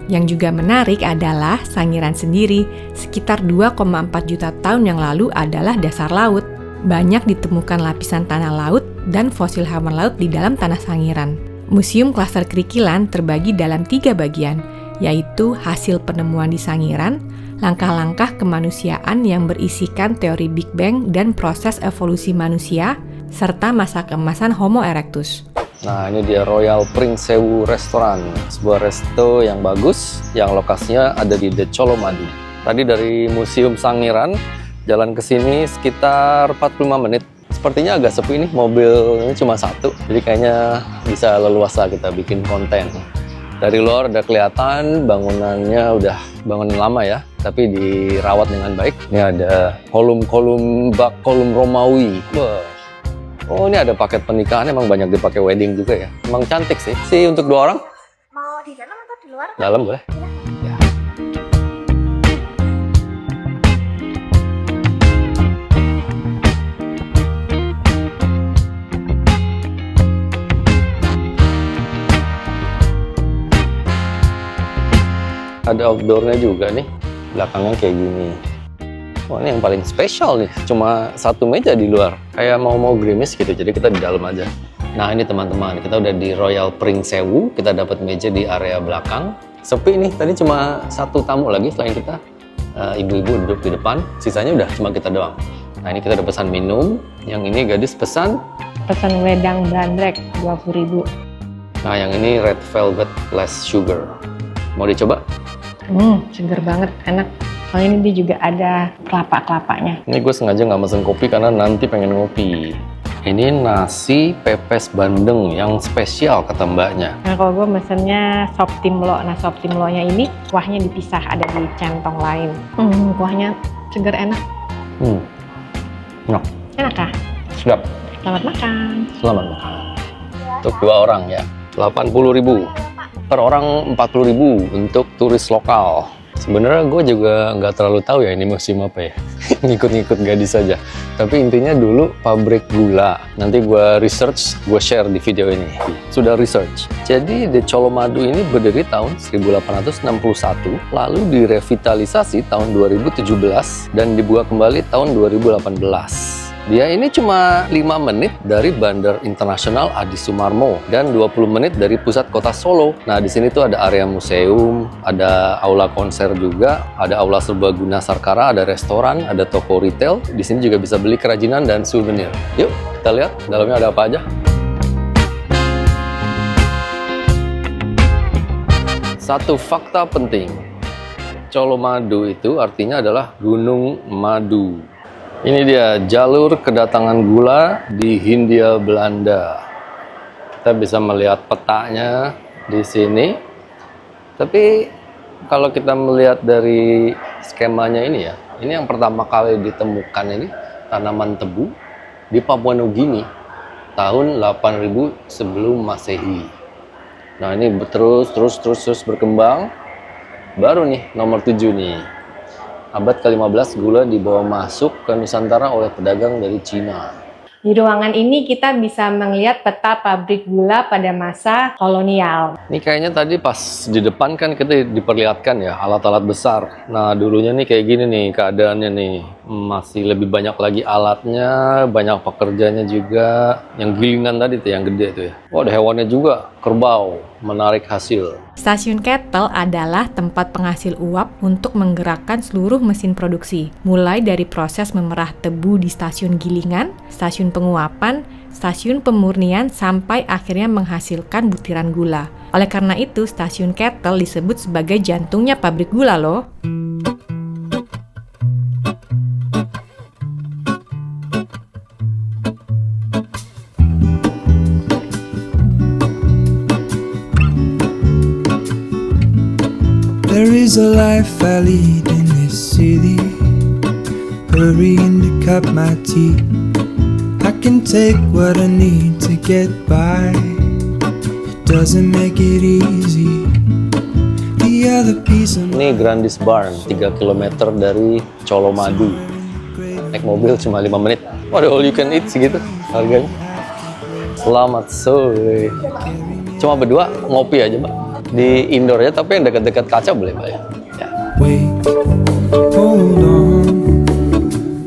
Yang juga menarik adalah Sangiran sendiri sekitar 2,4 juta tahun yang lalu adalah dasar laut. Banyak ditemukan lapisan tanah laut dan fosil hewan laut di dalam tanah Sangiran. Museum Klaster Kerikilan terbagi dalam 3 bagian, yaitu hasil penemuan di Sangiran, langkah-langkah kemanusiaan yang berisikan teori Big Bang dan proses evolusi manusia, serta masa keemasan Homo erectus. Nah, ini dia Royal Prince Sewu Restaurant, sebuah resto yang bagus, yang lokasinya ada di The Colomadu. Tadi dari Museum Sangiran, jalan ke sini sekitar 45 menit. Sepertinya agak sepi nih, mobil ini cuma 1, jadi kayaknya bisa leluasa kita bikin konten. Dari luar udah kelihatan bangunannya udah bangunan lama ya, tapi dirawat dengan baik. Ini ada kolom-kolom bak kolom Romawi. Wah. Oh, ini ada paket pernikahan, emang banyak dipakai wedding juga ya. Emang cantik sih. Sih untuk 2 orang. Mau di dalam atau di luar? Dalam boleh. Ya. Ada outdoornya juga nih, belakangnya kayak gini. Wah, ini yang paling spesial nih, cuma 1 meja di luar, kayak mau gerimis gitu, jadi kita di dalam aja. Nah ini teman-teman, kita udah di Royal Pring Sewu, kita dapat meja di area belakang. Sepi nih, tadi cuma 1 tamu lagi selain kita, ibu-ibu duduk di depan, sisanya udah cuma kita doang. Nah ini kita udah pesan minum, yang ini gadis pesan wedang brandrek 20.000. Nah yang ini red velvet less sugar. Mau dicoba? Seger banget, enak. Soalnya ini dia juga ada kelapa-kelapanya. Ini gue sengaja nggak mesen kopi karena nanti pengen ngopi. Ini nasi pepes bandeng yang spesial kata mbaknya. Nah kalau gue mesennya sop timlo. Nah sop timlonya ini kuahnya dipisah, ada di centong lain. Kuahnya seger, enak. Enak. Enak kah? Sedap. Selamat makan. Selamat makan. Untuk 2 orang ya, 80.000. Per orang 40.000 untuk turis lokal. Sebenarnya gue juga nggak terlalu tahu ya ini musim apa ya. Ngikut-ngikut gadis saja. Tapi intinya dulu pabrik gula. Nanti gue research, gue share di video ini. Sudah research. Jadi The Colomadu ini berdiri tahun 1861, lalu direvitalisasi tahun 2017 dan dibuka kembali tahun 2018. Dia ini cuma 5 menit dari Bandar Internasional Adi Sumarmo dan 20 menit dari pusat kota Solo. Nah, di sini tuh ada area museum, ada aula konser juga, ada aula serbaguna Sarkara, ada restoran, ada toko retail. Di sini juga bisa beli kerajinan dan souvenir. Yuk, kita lihat dalamnya ada apa aja. Satu fakta penting. Colomadu itu artinya adalah Gunung Madu. Ini dia jalur kedatangan gula di Hindia Belanda. Kita bisa melihat petanya di sini. Tapi kalau kita melihat dari skemanya ini ya, ini yang pertama kali ditemukan ini tanaman tebu di Papua Nugini tahun 8000 sebelum Masehi. Nah, ini terus berkembang. Baru nih nomor 7 nih. Abad ke-15 gula dibawa masuk ke Nusantara oleh pedagang dari Cina. Di ruangan ini kita bisa melihat peta pabrik gula pada masa kolonial. Ini kayaknya tadi pas di depan kan kita diperlihatkan ya alat-alat besar. Nah dulunya nih kayak gini nih keadaannya nih. Masih lebih banyak lagi alatnya, banyak pekerjanya juga. Yang gilingan tadi tuh yang gede tuh ya. Oh ada hewannya juga, kerbau, menarik hasil. Stasiun Kettle adalah tempat penghasil uap untuk menggerakkan seluruh mesin produksi, mulai dari proses memerah tebu di stasiun gilingan, stasiun penguapan, stasiun pemurnian, sampai akhirnya menghasilkan butiran gula. Oleh karena itu, stasiun Kettle disebut sebagai jantungnya pabrik gula loh. There is a life I lead in this city, hurrying to cut my teeth. I can take what I need to get by, it doesn't make it easy. The other piece of Ini Grandis Barn, 3 km dari Colomadu. Naik mobil cuma 5 menit. Waduh, all you can eat segitu harganya. Selamat sore. Cuma berdua ngopi aja, Mbak. Di indoor aja, tapi yang dekat-dekat kaca boleh, Mbak ya.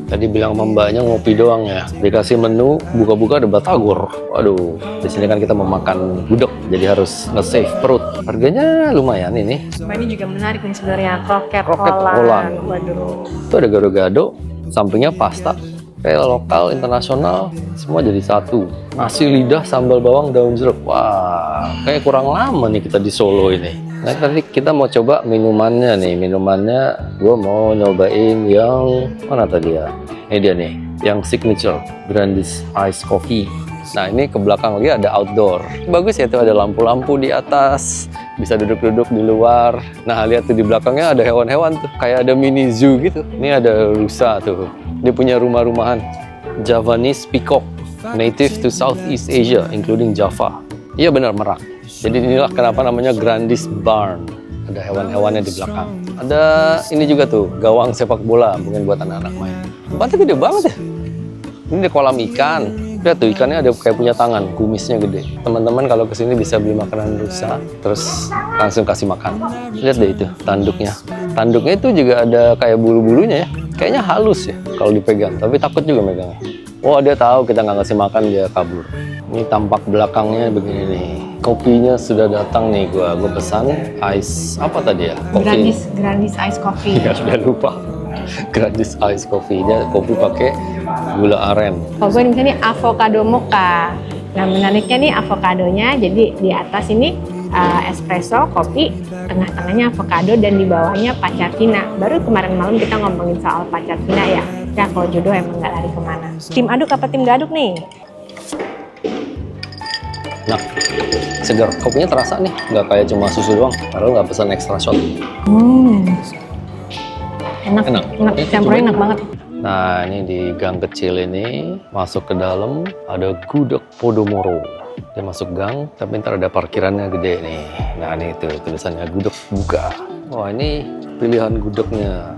Tadi bilang sama mbaknya ngopi doang ya. Dikasih menu, buka-buka ada batagor. Waduh, di sini kan kita mau makan gudeg, jadi harus nge-save perut. Harganya lumayan ini. Ini juga menarik nih sebenarnya, kroket Holland. Waduh. Itu ada gado-gado, sampingnya pasta. Kayak lokal, internasional, semua jadi satu. Nasi lidah, sambal bawang, daun jeruk. Wah, kayak kurang lama nih kita di Solo ini. Nah, nanti kita mau coba minumannya nih. Minumannya, gue mau nyobain yang mana tadi ya? Ini dia nih, yang signature, Grandis Ice Coffee. Nah ini ke belakang lagi ada outdoor. Bagus ya tuh, ada lampu-lampu di atas. Bisa duduk-duduk di luar. Nah lihat tuh di belakangnya ada hewan-hewan tuh. Kayak ada mini zoo gitu. Ini ada rusa tuh. Dia punya rumah-rumahan. Javanese peacock. Native to Southeast Asia, including Java. Iya benar, merak. Jadi inilah kenapa namanya Grandis Barn. Ada hewan-hewannya di belakang. Ada ini juga tuh, gawang sepak bola, mungkin buat anak-anak main. Tempatnya gede banget ya. Ini di kolam ikan. Lihat tuh, ikannya ada kayak punya tangan, kumisnya gede. Teman-teman kalau kesini bisa beli makanan rusa, terus langsung kasih makan. Lihat deh itu, tanduknya. Tanduknya itu juga ada kayak bulu-bulunya ya. Kayaknya halus ya kalau dipegang, tapi takut juga megangnya. Oh dia tahu kita nggak ngasih makan, dia kabur. Ini tampak belakangnya begini nih. Kopinya sudah datang nih, gua pesan ice apa tadi ya? Kopi. Grandis Ice Coffee. Ya sudah lupa. Grandis Ice Coffee. Dia kopi pakai gula aren. Kalau gue ini avocado mocha. Nah menariknya nih avokadonya, jadi di atas ini espresso, kopi, tengah-tengahnya avocado dan di bawahnya pacar Cina. Baru kemarin malam kita ngomongin soal pacar Cina ya. Ya kalau jodoh emang nggak lari kemana. Tim aduk apa tim gak aduk nih? Nah, segar. Kopinya terasa nih, nggak kayak cuma susu doang. Padahal nggak pesan extra shot. Enak. Campurnya enak banget. Nah, ini di gang kecil ini, masuk ke dalam, ada gudeg Podomoro. Dia masuk gang, tapi ntar ada parkirannya gede nih. Nah, ini tuh tulisannya gudeg buka. Wah, ini pilihan gudegnya.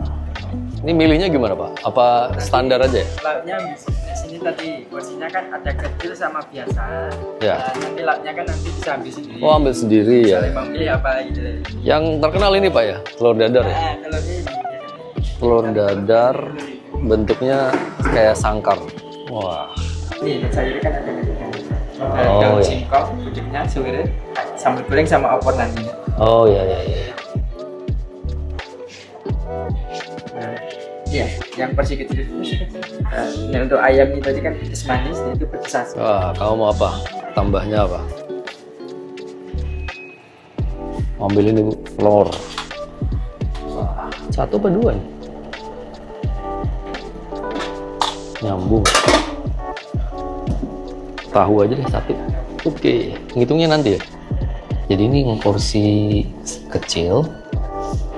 Ini milihnya gimana, Pak? Apa standar aja ya? Lauknya di sini tadi porsinya kan ada kecil sama biasa. Ya. Nanti lauknya kan nanti bisa ambil sendiri. Oh, ambil sendiri ya. Mau pilih apa gitu. Yang terkenal ini, Pak ya? Telur dadar ya? Telur ini. Telur dadar bentuknya kayak sangkar. Wah. Ini sayur kan ada daun singkong, bujuknya, suwir, sambal goreng sama opor nanti. Oh iya. Iya, yang porsi kecil itu. Nah, untuk ayam ini tadi kan pedas manis, itu pedas asin. Wah, kamu mau apa? Tambahnya apa? Ambil ini Bu, telur. Wah, satu apa dua nih? Nyambung. Tahu aja deh satu. Oke, ngitungnya nanti ya. Jadi ini yang porsi kecil,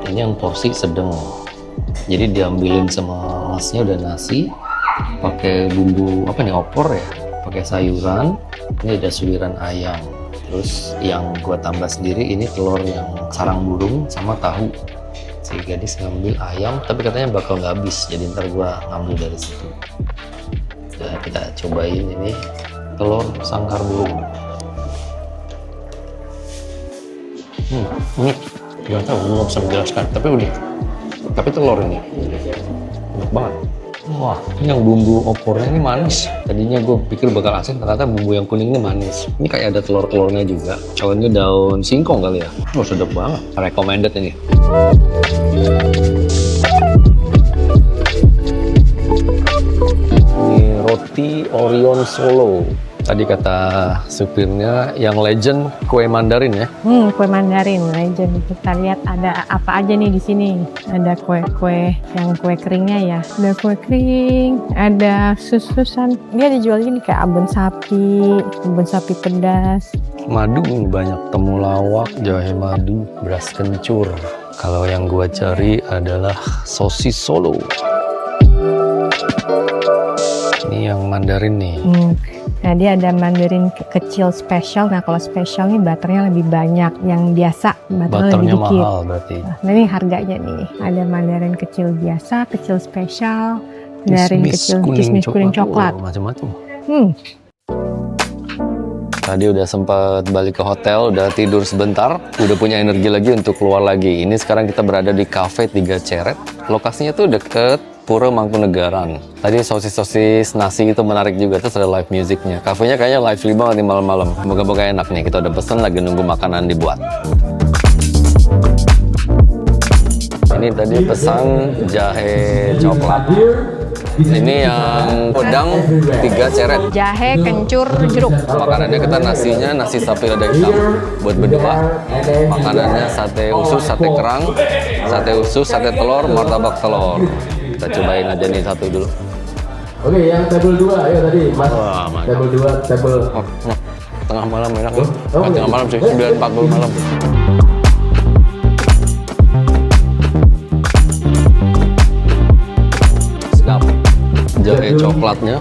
ini yang porsi sedang. Jadi diambilin sama masnya udah nasi, pakai bumbu apa nih, opor ya, pakai sayuran. Ini ada suiran ayam. Terus yang gua tambah sendiri ini telur yang sarang burung sama tahu. Si gadis ngambil ayam, tapi katanya bakal nggak habis. Jadi ntar gua ngambil dari situ. Nah, kita cobain ini telur sangkar burung. Ini nggak tahu, gue nggak bisa menjelaskan, tapi telur ini enak banget. Wah, ini yang bumbu opornya ini manis. Tadinya gue pikir bakal asin, ternyata bumbu yang kuning ini manis. Ini kayak ada telur-telurnya juga. Ini daun singkong kali ya. Oh, sedap banget. Recommended ini. Ini roti Orion Solo. Tadi kata supirnya yang legend kue Mandarin ya? Kue Mandarin legend. Kita lihat ada apa aja nih di sini. Ada kue-kue yang kue keringnya ya. Ada kue kering, ada sus-susan. Dia dijual gini kayak abon sapi pedas. Madu banyak, temulawak, jahe madu, beras kencur. Kalau yang gua cari adalah sosis Solo. Ini yang Mandarin nih. Nah dia ada Mandarin kecil spesial. Nah kalau spesial nih butternya lebih banyak. Yang biasa butternya lebih dikit. Mahal berarti. Nah ini harganya nih. Ada Mandarin kecil biasa, kecil spesial, Mandarin kecil kismis kuning coklat. Macam-macam. Tadi udah sempat balik ke hotel, udah tidur sebentar, udah punya energi lagi untuk keluar lagi. Ini sekarang kita berada di Cafe 3 Ceret. Lokasinya tuh deket Pura Mangkunegaran. Tadi sosis-sosis nasi itu menarik juga, terus ada live musicnya. Kafenya kayaknya lively banget nih malam-malam. Moga-moga enak nih, kita udah pesen, lagi nunggu makanan dibuat. Ini tadi pesan jahe coklat. Ini yang Padang 3 Ceret. Jahe, kencur, jeruk. Makanannya kita nasi sapi lada hitam buat berdua. Makanannya sate usus, sate kerang, sate usus, sate telur, martabak telur. Kita cobain aja nih satu dulu. Oke, yang table 2 ya tadi, Mas. Wah, mantap. Table 2, table Tengah malam enak nih. Oh, Tengah malam sih, 9.40 malam. Sedap. Jahe coklatnya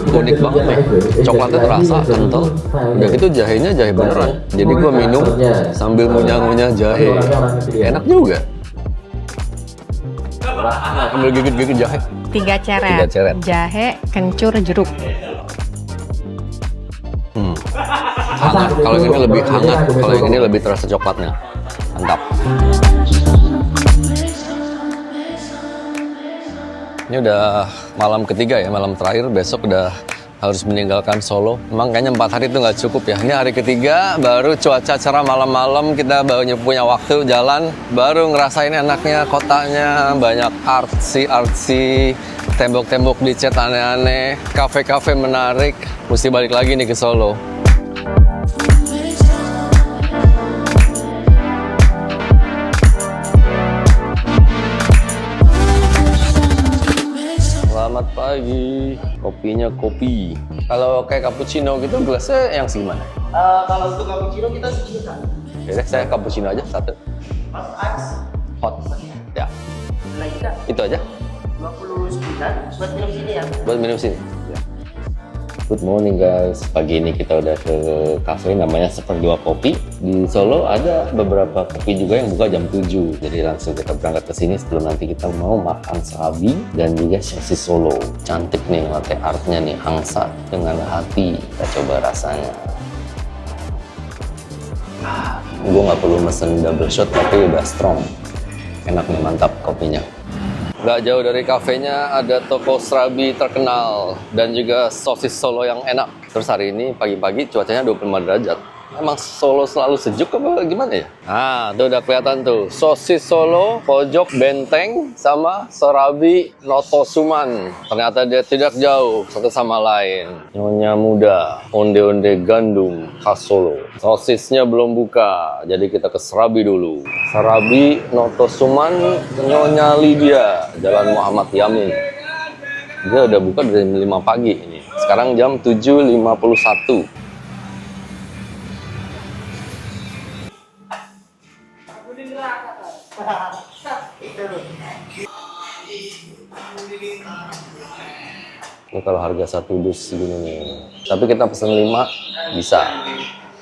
unik banget nih. Coklatnya terasa kental. Udah gitu jahenya jahe beneran. Jadi gua minum sambil ngunyah-ngunyah jahe. Enak juga. Ambil gigit-gigit jahe. 3 ceret. 3 ceret. Jahe, kencur, jeruk. Hangat. Kalau yang ini lebih hangat. Kalau yang ini lebih terasa coklatnya. Mantap. Ini udah malam ketiga ya, malam terakhir. Besok udah harus meninggalkan Solo. Emang kayaknya 4 hari itu nggak cukup ya. Ini hari ketiga, baru cuaca cerah malam-malam, kita baru punya waktu jalan, baru ngerasain enaknya kotanya, banyak artsy, tembok-tembok dicat aneh-aneh, kafe-kafe menarik. Mesti balik lagi nih ke Solo. Selamat pagi, kopinya kopi. Kalau kayak cappuccino gitu gelasnya yang segimana? Kalau untuk cappuccino kita segini kan. Yaudah, saya cappuccino aja satu. Hot. Ya. Lagi kan? Itu aja. 29 buat minum sini ya. Buat minum sini. Ya. Good morning guys. Pagi ini kita udah ke cafe namanya Seperdua Kopi. Di Solo ada beberapa kopi juga yang buka jam 7. Jadi langsung kita berangkat ke sini sebelum nanti kita mau makan serabi dan juga sosis Solo. Cantik nih latte artnya nih, angsa dengan hati. Kita coba rasanya. Gue nggak perlu mesen double shot tapi udah strong. Enak nih, mantap kopinya. Gak jauh dari kafenya ada toko serabi terkenal dan juga sosis Solo yang enak. Terus hari ini pagi-pagi cuacanya 25 derajat. Emang Solo selalu sejuk apa gimana ya? Nah, tuh udah kelihatan tuh. Sosis Solo, pojok benteng, sama serabi Noto Suman. Ternyata dia tidak jauh satu sama lain. Nyonya muda, onde-onde gandum khas Solo. Sosisnya belum buka, jadi kita ke serabi dulu. Serabi Noto Suman, Nyonya Lydia, Jalan Muhammad Yamin. Dia udah buka dari 5 pagi ini. Sekarang jam 7.51. Ini kalau harga 1 dus segini nih. Tapi kita pesen 5 bisa.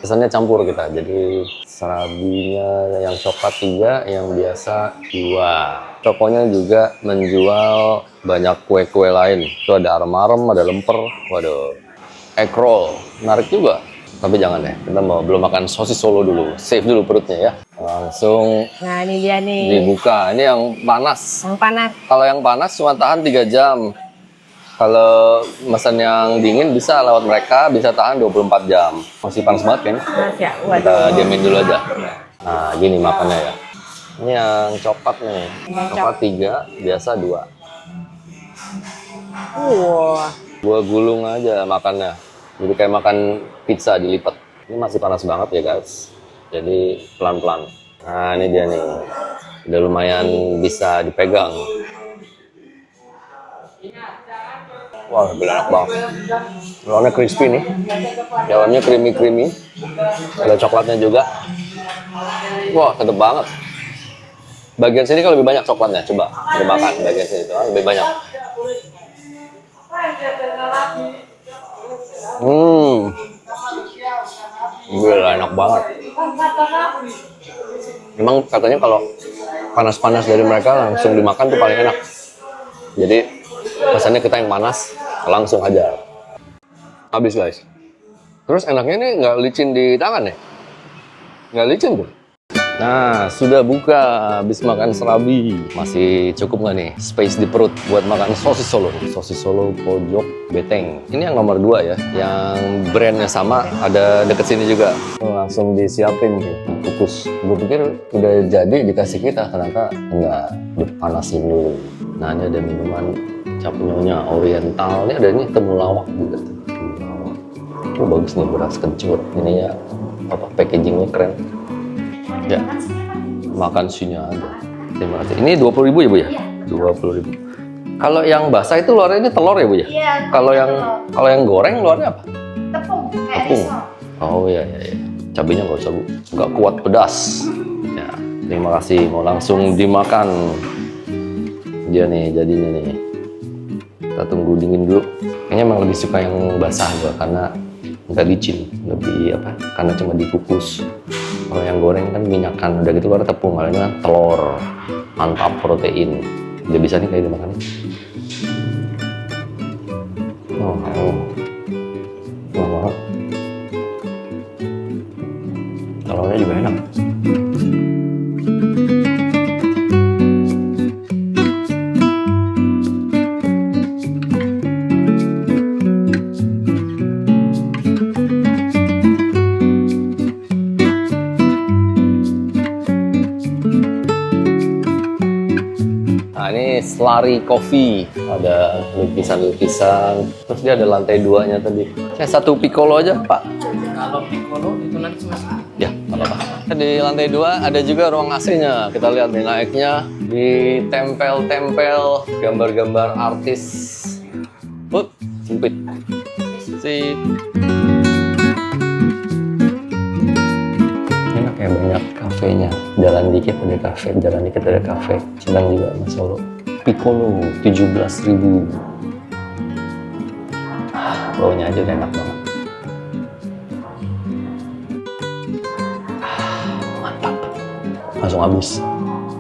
Pesannya campur kita. Jadi serabinya yang coklat 3, yang biasa 2. Tokonya juga menjual banyak kue-kue lain. Itu ada arem-arem, ada lemper. Waduh. Egg roll. Menarik juga. Tapi jangan deh, kita belum makan sosis Solo dulu. Save dulu perutnya ya. Langsung Nah, ini dia nih. dibuka. Ini yang panas. Yang panas. Kalau yang panas cuma tahan 3 jam. Kalau pesan yang dingin bisa lewat mereka, bisa tahan 24 jam. Masih panas banget kan? Panas ya. Kita diamin dulu aja. Nah, gini makannya ya. Ini yang coklat nih. Coklat 3, biasa 2. Gua gulung aja makannya. Jadi kayak makan pizza dilipat. Ini masih panas banget ya guys. Jadi pelan-pelan. Nah, ini dia nih. Udah lumayan bisa dipegang. Wah, enak banget. Luarnya crispy nih. Dalamnya creamy. Ada coklatnya juga. Wah, sedap banget. Bagian sini kalau lebih banyak coklatnya. Coba makan bagian sini itu lebih banyak. Gila, enak banget. Memang katanya kalau panas-panas dari mereka langsung dimakan tuh paling enak. Jadi pesannya kita yang panas, langsung aja. Habis guys. Terus enaknya ini nggak licin di tangan ya? Nggak licin tuh. Nah, sudah buka, habis makan serabi. Masih cukup nggak nih space di perut buat makan sosis Solo? Sosis Solo pojok beteng. Ini yang nomor 2 ya, yang brandnya sama, ada deket sini juga. Langsung disiapin nih, kukus. Gue pikir udah jadi dikasih kita, ternyata enggak, dipanasin dulu. Nah, ini ada minuman cap nyonya oriental. Ini ada ini temulawak juga tuh. Temulawak. Oh, bagus nih, beras kencur. Ini ya, apa packagingnya keren. Ya, makan sinya aja. Terima kasih. Ini 20.000 ya Bu ya? 20.000. Kalau yang basah itu luarnya ini telur ya Bu ya? Iya. Kalau yang goreng luarnya apa? Tepung, kayak Tepung. risol. Oh iya. Cabenya nggak usah Bu, nggak kuat pedas. Ya, terima kasih. Mau langsung dimakan. Dia nih jadinya nih. Kita tunggu dingin dulu. Kayaknya emang lebih suka yang basah gua karena nggak licin, lebih apa? Karena cuma dikukus. Kalau yang goreng kan minyakan, udah gitu luar tepung, kalau ini kan telur, mantap protein. Udah bisa nih kayak dimakan. Oh, banget. Telurnya juga enak. Slurry Coffee, ada lukisan-lukisan, terus dia ada lantai 2-nya tadi. Saya satu piccolo aja Pak. Kalau piccolo itu nanti masih. Ya, nggak apa-apa. Di lantai 2 ada juga ruang AC-nya. Kita lihat nih naiknya, ditempel-tempel gambar-gambar artis. Sempit. Sip. Enak ya, banyak kafenya. Jalan dikit ada kafe, jalan dikit ada kafe. Sedang juga Mas Solo. Piccolo 17.000. Baunya aja udah enak banget. Mantap. Langsung habis.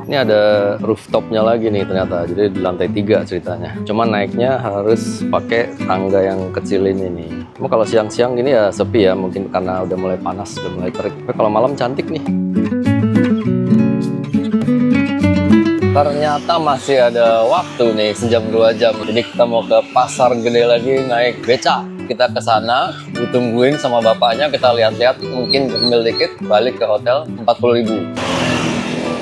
Ini ada rooftopnya lagi nih ternyata. Jadi di lantai 3 ceritanya. Cuman naiknya harus pakai tangga yang kecil ini nih. Cuma kalau siang-siang gini ya sepi ya. Mungkin karena udah mulai panas, udah mulai terik. Tapi kalau malam cantik nih. Ternyata masih ada waktu nih, sejam 2 jam. Jadi kita mau ke Pasar Gede lagi naik beca. Kita ke sana, ditungguin sama bapaknya, kita lihat-lihat, mungkin gemil dikit, balik ke hotel 40.000.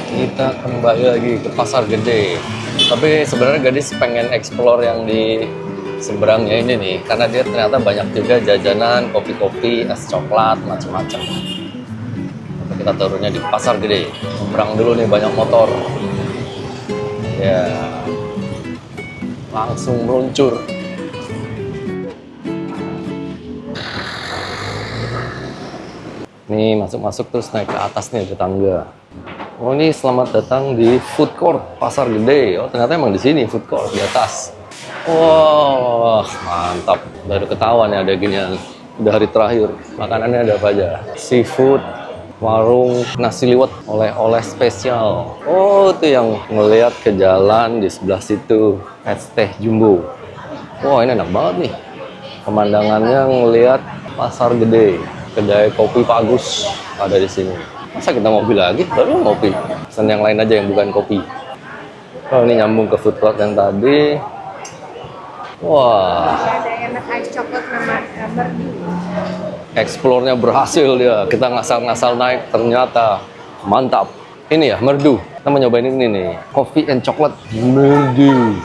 Kita kembali lagi ke Pasar Gede. Tapi sebenarnya gadis pengen explore yang di seberangnya ini nih, karena dia ternyata banyak juga jajanan, kopi-kopi, es coklat, macam-macam. Kita turunnya di Pasar Gede. Seberang dulu nih, banyak motor. Ya, langsung meluncur. Nih masuk-masuk terus naik ke atas nih, ada tangga. Oh ini selamat datang di food court Pasar Gede. Oh ternyata emang di sini food court di atas. Wah mantap. Baru ketahuan ya ada ginian. Udah hari terakhir. Makanannya ada apa aja? Seafood. Warung nasi liwet, oleh-oleh spesial. Oh, itu yang ngelihat ke jalan di sebelah situ. Es teh jumbo. Wah, ini enak banget nih. Pemandangannya ngelihat Pasar Gede. Kedai kopi Pak Agus ada di sini. Masa kita ngopi lagi? Baru ngopi. Pesan yang lain aja yang bukan kopi. Oh, ini nyambung ke food court yang tadi. Wah. Ada enak ice coklat nama Merdu. Explore-nya berhasil dia. Kita ngasal-ngasal naik, ternyata mantap. Ini ya, Merdu. Kita mau nyobain ini nih. Coffee and chocolate Merdu.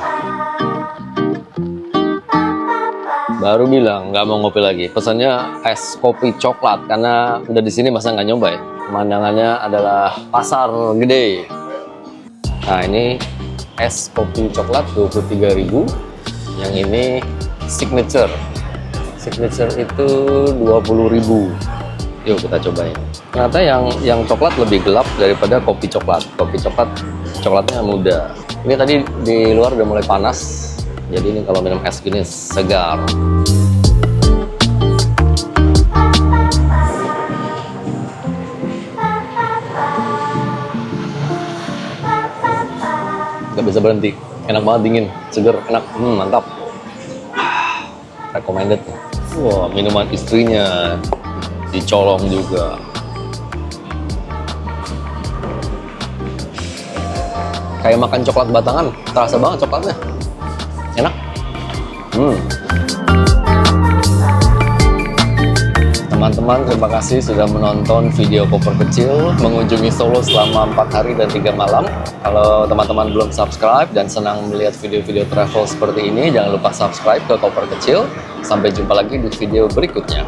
Baru bilang nggak mau ngopi lagi. Pesannya es kopi coklat karena udah di sini masa nggak nyoba ya. Pemandangannya adalah Pasar Gede. Nah ini es kopi coklat 23.000. Yang ini signature. Signature itu 20.000. Yuk kita cobain. Ternyata yang coklat lebih gelap daripada kopi coklat. Kopi coklat coklatnya muda. Ini tadi di luar udah mulai panas. Jadi ini kalau minum es gini segar. Gak bisa berhenti. Enak banget, dingin, seger, enak, mantap. Recommended. Wah, minuman istrinya dicolong juga. Kayak makan coklat batangan, terasa banget coklatnya. Enak. Teman-teman, terima kasih sudah menonton video Koper Kecil mengunjungi Solo selama 4 hari dan 3 malam. Kalau teman-teman belum subscribe dan senang melihat video-video travel seperti ini, jangan lupa subscribe ke Koper Kecil. Sampai jumpa lagi di video berikutnya.